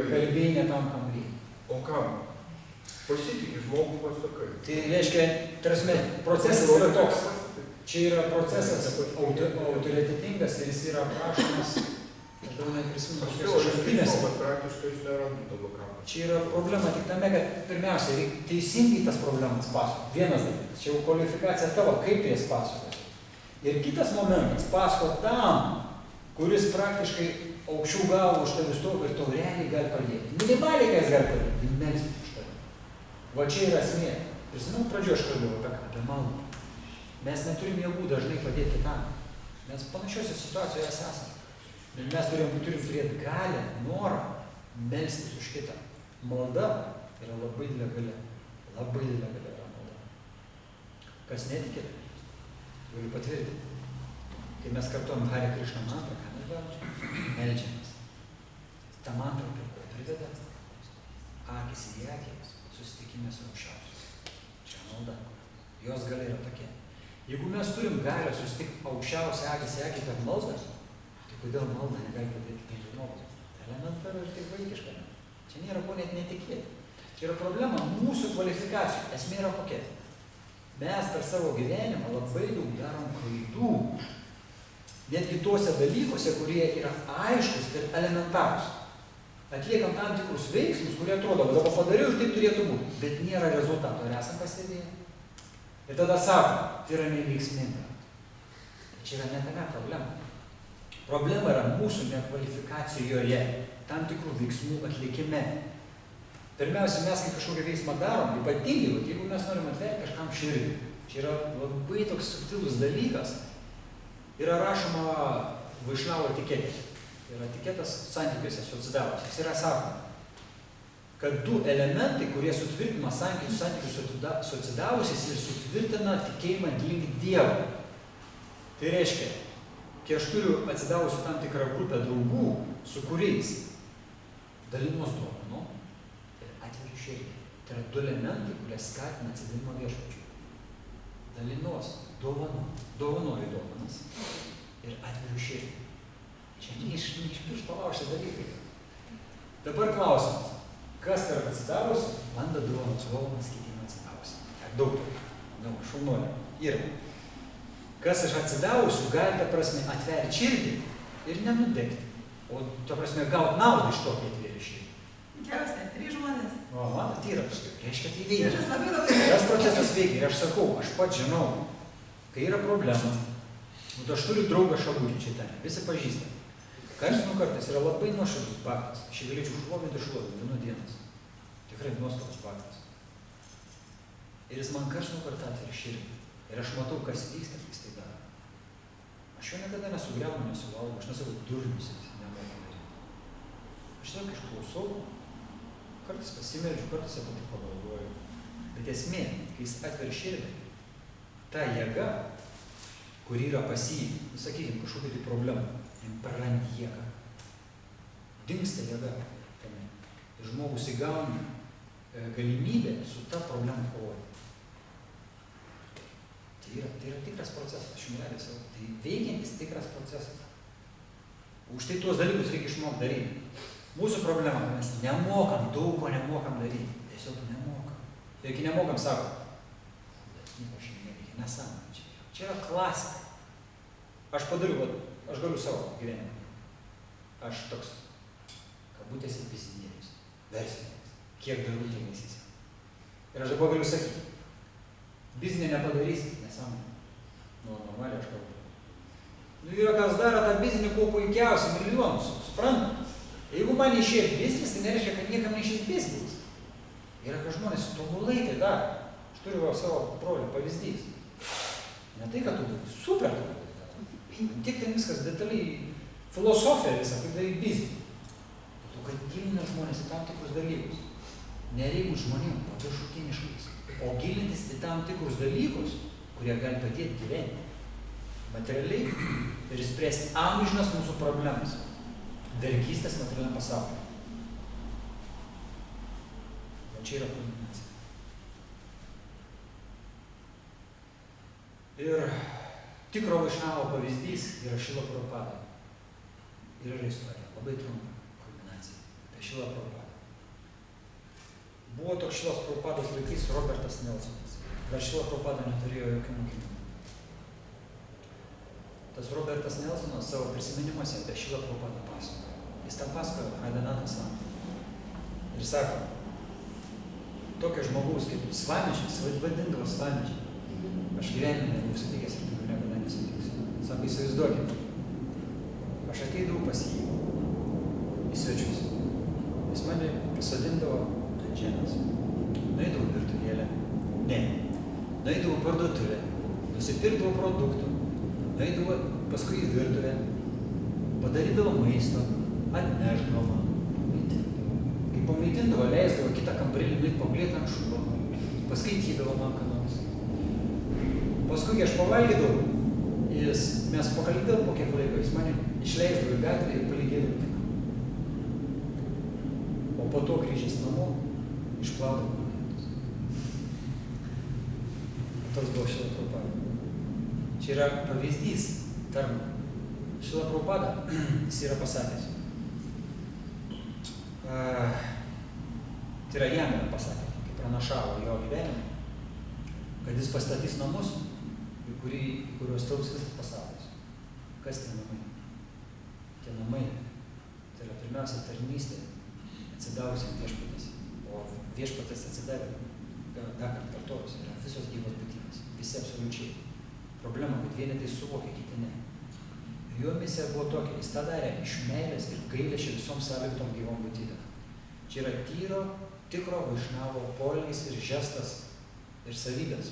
Kalbėjai ne tam, kam reikia. O kam? Pasitikė žmogų pasakai. Tai reiškia, tarsi, procesas yra toks. Čia yra procesas autoritetingas ir jis yra aprašomas, aš daug neprisimenu, šaltinėse. Bet praktiškai aš nerandu tavo ką. Čia yra problema tik tame, kad pirmiausia, reikia teisingai tas problemas pasakoti. Vienas dalykas, čia jau kvalifikacija tavo, kaip tu jas pasakosi. Ir kitas momentas, pasakoti tam, kuris praktiškai aukščiau galvo už tavį stovi ir tau realiai gali padėti. Minimaliai, ką jis gali padėti, melsti už tave. Va čia yra esmė. Prisimenu, pradžioje aš kalbėjau apie maldą. Mes neturim jėgų dažnai padėti kitam. Mes panašiose situacijose esame. Ir mes turim turėti galią, norą melstis už kitą. Malda yra labai didelė galia. Labai didelė galia yra malda. Kas netikėt, galiu patvirtinti. Kai mes kartuojam Hare Krishna mantrą, ką mes darom? Meldžiamės. Ta mantra prie ko prideda? Akis į akį, susitikime su aukščiausiu. Čia malda. Jos galia yra tokia. Jeigu mes turim galę susitikti aukščiausią akis į akį per maldą, tai kodėl malda negali padaryti kitai žmogui? Tai elementaru ir taip vaikiška. Čia nėra ko net netikėti. Čia yra problema mūsų kvalifikacijų. Esmė yra kokia. Mes per savo gyvenimą labai daug darom klaidų. Netgi tuose dalykuose, kurie yra aiškus ir elementarus. Atliekam tam tikrus veiksmus, kurie atrodo, kad dabar padariau ir taip turėtų būti. Bet nėra rezultato. Ar esam pastebėję? Ir tada sako, tai yra neveiksminga. Čia yra ne tame problema. Problema yra mūsų nekvalifikacijoje, tam tikrų veiksmų atlikime. Pirmiausia, mes kai kažkokią veiksmą darom, ypatingai, jeigu mes norim atverti kažkam širdį. Čia yra labai toks subtilus dalykas. Yra rašoma Vaišnavo etiketė. Yra etiketas santykiuose su atsidavusiais. Yra sakoma, kad du elementai, kurie sutvirtina santykius su atsidavusiais ir sutvirtina tikėjimą link Dievo. Tai reiškia, kai aš turiu atsidavusių tam tikrą grupę draugų, su kuriais dalinuos dovanu ir atveriu širdį. Tai yra du elementai, kurie skatina atsidavimą viešpačiui. Dalinuos dovanoju dovanas ir atveriu širdį. Čia ne iš piršto laužti dalykai. Dabar klausimas. Kas tarp atsidavusių, bando dovanas kitiem atsidavusių. Daug tokių. Šaunuolė. Yra. Kas iš atsidavusių gali, ta prasme, atverti širdį ir nenudegti. O, ta prasme, gauti naudą iš to, kai atveri širdį. Geriausia, 3 žmonės. O, matot, yra kažkaip. Reiškia, tai veikia. Aš labai. Tas procesas veikia. Ir aš sakau, aš pats žinau, kai yra problema, aš turiu draugą Šaburį čia ten, visi pažįstami. Karts nuo kartais yra labai nuoširdus faktas. Aš jį galėčiau šlovinti vienų dienas. Tikrai nuostabus faktas. Ir jis man karts nuo kartą atveri širdį. Ir aš matau, kas vyksta, kai jis tai daro. Aš jo niekada nesugriaunu, nesuvalgau, aš nesakau durnius, nemoku daryti. Aš tiesiog išklausau, kartais pasimeldžiu, kartais apie tai pagalvoju. Bet esmė, kai jis atveri širdį, ta jėga, kuri yra pas jį, sakykime, kažkokia tai problema, prarandi jėgą. Dingsta jėga tame. Ir žmogus įgauna galimybę su ta problema kovoti. Tai yra tikras procesas, aš jums leidžiu savo. Tai veikiantis tikras procesas. Už tai tuos dalykus reikia išmokti daryti. Mūsų problema, mes nemokam, daug ko nemokam daryti. Tiesiog nemokam. Tai kai nemokam, sako, bet nieko šiandien nereikia, nesąmonė čia. Čia yra klasika. Aš padariu, aš galiu savo gyvenimą. Aš toks kabutėse biznierius, verslininkas, kiek darų dėmesys. Ir aš dabar galiu sakyti, biznį nepadarysi, nesąmonė. Nu, normaliai aš kalbu. Nu, yra kas daro tą biznį kuo puikiausiai, milijonus, suprantu. Jeigu man išėjo biznis, tai nereiškia, kad niekam neišės biznis. Yra, kad žmonės tobulai tai daro. Aš turiu savo brolį pavyzdys. Ne tai, kad tu super tobulai daro. Tik ten viskas detaliai, filosofija visą, kaip daryti biznį. Tu, kad gilina žmonės į tam tikrus dalykus. Nereikia žmonėm paviršutiniškais, o gilintis į tam tikrus dalykus, kurie gali padėti gyventi. Materialiai ir spręsti amžinas mūsų problemas. Vergystės materialiam pasaulyje. O čia yra kulminacija. Ir tikro Vaišnavo pavyzdys yra Šrila Prabhupada. Ir yra istorija, labai trumpa kulminacija apie Šrilą Prabhupadą. Buvo toks Šrilos Prabhupados laikais Robertas Nelsonas. Dar Šrila Prabhupada neturėjo jokių mokinių. Tas Robertas Nelsonas savo prisiminimuose apie Šrilą Prabhupadą pasakojo. Jis tam pasakojo Haidanatą Slamą. Ir sako, tokio žmogaus kaip Svamičis, vadindavo Svamičį. Aš gyvenime nebuvau sutikęs ir tikrai niekada nesutiksiu. Sako, įsivaizduokit, aš ateidavau pas jį į svečius. Jis mane pasodindavo ant žemės. Nueidavau virtuvėlę. Ne. Nueidavau parduotuvę. Nusipirkdavau produktų. Nueidavo paskui į virtuvę, padarydavo maisto, atnešdavo man, maitindavo. Kai pamaitindavo, leisdavo kitą kambarėlį nueit pablėt ant šulo, paskaitydavo man ką nors. Paskui, kai aš pavalgydavau, mes pakalbėdavau po kiek laiko, jis mane išleisdavo į gatvę ir palydėdavo kiną. O po to grįžęs namo, išplaudavo monetus. Toks buvo Šrila Prabhupada. Čia yra pavyzdys tarp Šrila Prabhupada, jis yra pasakęs. Tai yra jam yra pasakęs, kai pranašavo jo gyvenimą, kad jis pastatys namus, į kuriuos tilps visas pasaulis. Kas tie namai? Tie namai, tai yra pirmiausia tarnystė, atsidavusiam viešpatės. O viešpatės atsidavė, dar kartą kartuojas, yra visos gyvos būtybės, visi absoliučiai. Problema, kad vieni tai suvokia, kiti ne. Ir jo misija buvo tokia, jis tą darė iš meilės ir gailesčio visom sąlygtom gyvom būtybėm. Čia yra tikro Vaišnavo poelgis ir žestas ir savybės.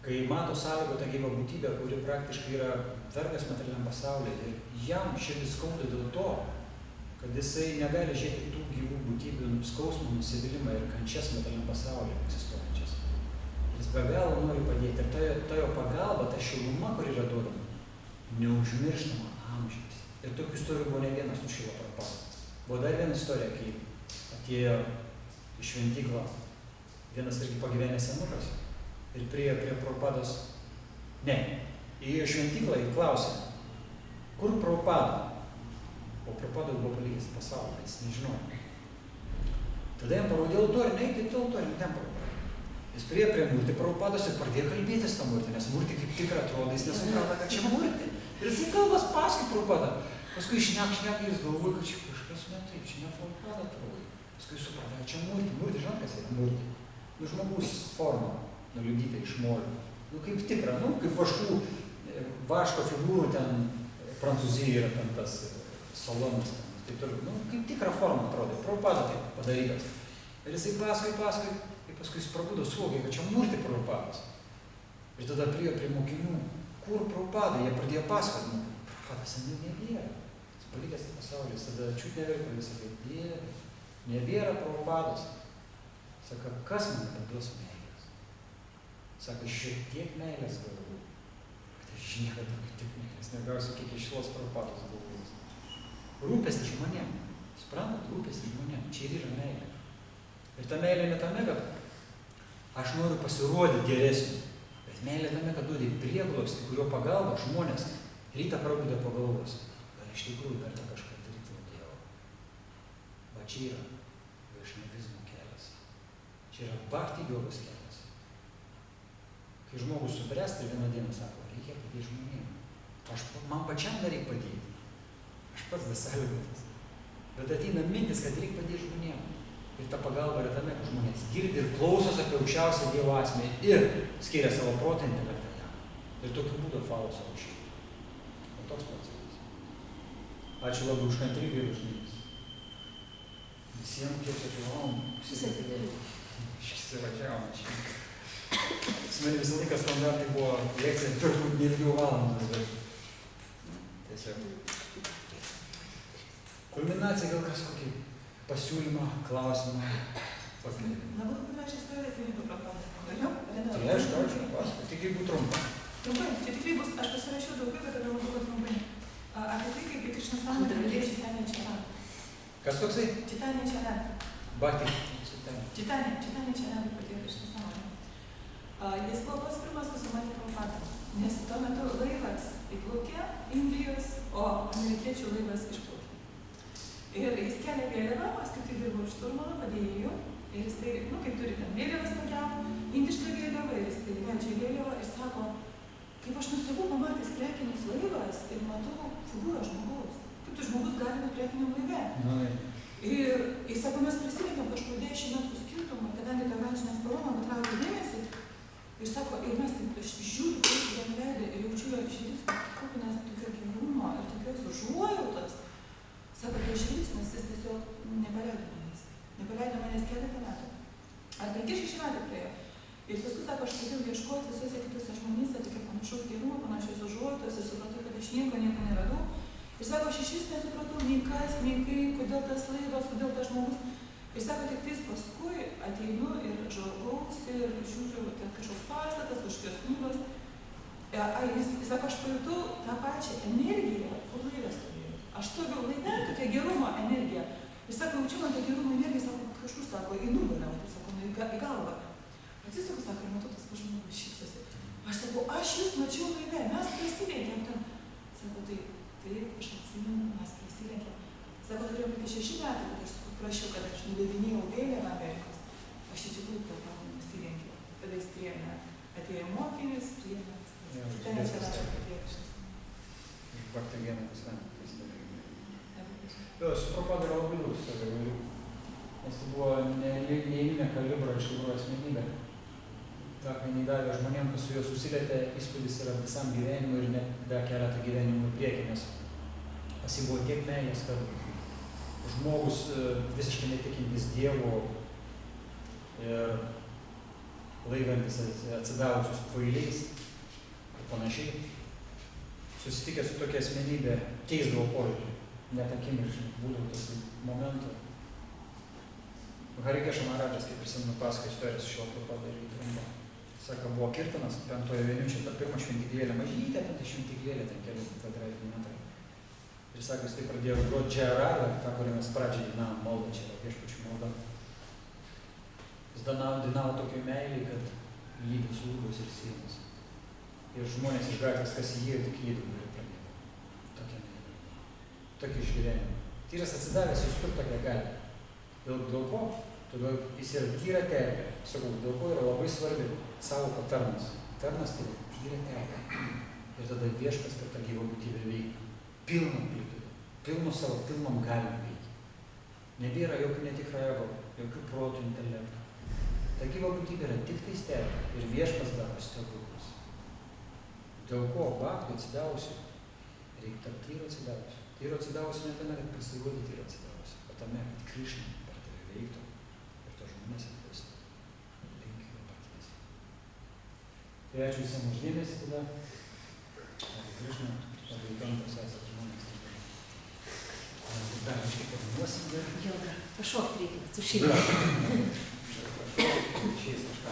Kai mato sąlygotą gyvą būtybę, kuri praktiškai yra vergas materialiam pasaulyje, ir jam širdis skauda dėl to, kad jisai negali žiūrėti tų gyvų būtybių skausmų, nusivylimą ir kančias materialiam pasaulyje egzistuojančias. Jis be galo nori padėti. Ir ta jo pagalba, ta šiluma, kur yra duodama, neužmirštama amžiais. Ir tokių istorijų buvo ne vienas su Šrila Prabhupada. Buvo dar viena istorija, kai atėjo į šventyklą vienas irgi pagyvenęs senukas ir priėjo prie Prabhupados. Ne, įėjo šventyklą ir klausė, kur Prabhupada? O Prabhupada buvo palikęs pasaulį, jis nežinojo. Tada jam parodė altorių, neikit į altorių, ten Prabhupada. Jis priėjo prie Murti Prabhupados ir pradėjo kalbėtis tą Murtį, nes Murti kaip tikrai atrodo, jis nesupranta, kad čia Murti. Ir jisai kalbas paskui Prabhupadą. Paskui šnek, jis galvoja, kad čia kažkas ne taip, čia ne Prabhupada atrodo. Paskui supranta, kad čia Murti. Murti, žinot, kas yra Murti? Nu, žmogus forma, nuliudyta iš molio. Nu, kaip tikra, nu, kaip vaško figūrų ten Prancūzijoje yra ten tas salonas, taip toliau. Nu, kaip tikra forma atrodo. Prabhupada taip padarytas. Ir jisai paskui. Ir paskui jis prabudo, suvokė, kad čia Murti Prabhupadas. Ir tada priėjo prie mokinių, kur Prabhupada, jie pradėjo pasakoti, Prabhupadas nebėra. Jis palikęs į pasaulį, jis tada čiut neverkė, jis sakė, Dieve, nebėra Prabhupadas. Sako, kas man nepaduos meilės? Sako, šiek tiek meilės galvoju. Kad aš niekada tiek meilės negausiu, kiek iš Šrilos Prabhupados galvos. Rūpestis žmonėm. Suprantat, rūpestis žmonėm. Čia ir yra meilė. Ir ta meilė ne tame, kad aš noriu pasirodyti geresniu, bet meilė tame, kad duodi prieglobstį, kurio pagalba žmonės rytą prabudę pagalvos. Gal iš tikrųjų verta kažką daryti dėl Dievo. Va čia yra vaišnavizmo kelias. Čia yra bhakti jogos kelias. Kai žmogus subręsta ir vieną dieną sako, reikia padėti žmonėm. Man pačiam nereikia padėti. Aš pats dasąlygotas. Bet ateina mintis, kad reikia padėti žmonėms. Ir ta pagalba yra tame, kad žmonės girdi ir klausos apie aukščiausią Dievo asmenį ir skiria savo protą intelektą jam. Ir tokiu būdu apvalo savo širdį. O toks procesas. Ačiū labai už kantrybę ir už mintis. Visiems kiek čia valandų. Išsivažiavom čia. Mane visą laiką standartai buvo lekcija turbūt ne 2 valandas, bet tiesiog. Kulminacija gal kažkokį pasiūlymą, klausimą, patarimą. Labai panašiai istorija Filipo propagandą. Galiu? Tai aišku, pasakoti, tik jeigu trumpai. Trumpai, čia tikrai bus, aš pasirašiau daugiau, bet tada labai trumpai. Apie tai, kaip Krišnastamą pradės Čitanya Čaran. Kas toksai? Čitanya Čaran. Bhakti. Čitanya Čaran pradėjo Krišnastamą. Jis buvo pats pirmas musulmonų propagandą, nes tuo metu laivas įplaukė Indijos, o amerikiečių laivas išplaukė. Ir jis kelia vėliavą, paskui tai dirbo šturmano padėjėjų, ir jis tai, kaip turi ten vėliavas tokiam, indišką vėliavą, ir jis tai leidžia vėliavą ir sako, kaip aš nustebau pamatęs prekinis laivas ir matau figūrą žmogaus. Kaip tu žmogus gali būti prekiniam laive? Ir jis sako, mes prisilenkėm kažkur 10 metrų skirtumą, kadangi ta vančinės paroma patraukė dėmesį. Ir sako, ir mes taip, aš žiūriu, kaip jam vedė, ir jaučiu jo širdis, kupinas tokio gyvumo ir tokios užuojautos. Sako, tai žvilgsnis, jis tiesiog nepaleido manęs. Nepaleido manęs keletą metų. Ar 5-6 metų praėjo. Ir paskui, sako, aš pradėjau ieškoti visose kitose žmonėse, tokio panašaus gerumo, panašios užuojautos ir supratau, kad aš nieko neradau. Ir sako, aš iš vis nesupratau nei kas, nei kaip, kodėl tas laivas, kodėl tas žmogus. Ir sako, tik tais paskui ateinu ir žvalgausi ir žiūriu, kad kažkoks pastatas, kažkokios knygos. Jis sako, aš pajutau tą pačią energiją, kur laivas stovėjo. Aš stoviu laive, tokia gerumo energija. Jis sako, jaučiu man tą gerumo energiją, sako, kažkur, sako, į nugarą, tai sako, į galvą. Atsisuku, sako, ir matau, tas žmogus šypsosi. Aš sakau, aš jūs mačiau laive, mes prasilenkėm ten. Sako, taip, aš atsimenu, mes prasilenkėm. Sako, turėjau apie 6 metų, kad aš prašiau, kad aš nulevinėjau vėliavą Amerikos. Aš iš tikrųjų propagandų nusilenkiau. Tada jis priėmė, atėjo mokynis, priėmė. Ten atsirado pradėjo. Bhakti vieną pasventą. Su propaganda labai daug įvairių. Nes tai buvo neeilinė kalibro iš tikrųjų asmenybė. Ta, kai jinai davė žmonėm, kas su juo susilietė, įspūdis yra visam gyvenimui ir net dar keletą gyvenimų į priekį, nes pas jį buvo tiek meilės, kad žmogus visiškai netikintis Dievo ir laikantis atsidavusius kvailiais ir panašiai, susitikęs su tokia asmenybė, keisdavo požiūrį. Net akimirksniu būdavo tokių momentų. Harikesha Maharadžas, kaip prisimenu, pasakoja istorijas iš šio propaganda irgi trumpa. Sako, buvo Kirtanas, 5-ojo vieninčio, ta pirma šventyklėlė, mažytė, ten šventyklėlė, ten keli kvadratiniai metrai. Ir sako, jis tai pradėjo groti džerarą, tą, kurį mes pradžiai dainavom maldą, čia yra viešpačių malda. Jis dainavo tokiai meiliai, kad lygis lūgos ir sienos. Ir žmonės iš gatvės, kas įėjo, tik lydavo ir pradėjo. Tokia meilė. Tokį išgyvenimą. Tyras atsidavęs, jis turi tokią galę. Dėl ko? Todėl jis yra tyra terpė. Sakau, dėl ko yra labai svarbi sąvoka tarnas. Tarnas tai yra tyra terpė. Ir tada viešpas per tą gyvą būtybę veikia. Pilną amplitudę. Pilnu savo pilnom galim veikia. Nebėra jokių netikrą ego, jokių protų intelektų. Ta gyva būtybė yra tik tai terpė. Ir viešpas daro stebuklus. Dėl ko bhakti atsidavusi? Reikia tapti tyro atsidavusi. Tyro atsidavusi ne tame, kad pasirodyti tyro atsidavusi, o tame, kad Krišna per tave veiktų ir to žmonės atvestų. Linkiu jo paties. Tai ačiū visiems už dėmesį tada. Krišna, paveikiam tas esat žmonės. Dar aš kaip pavinuosim dar. Jo, dar pašokti reikia, su šilį. Išeis kažką.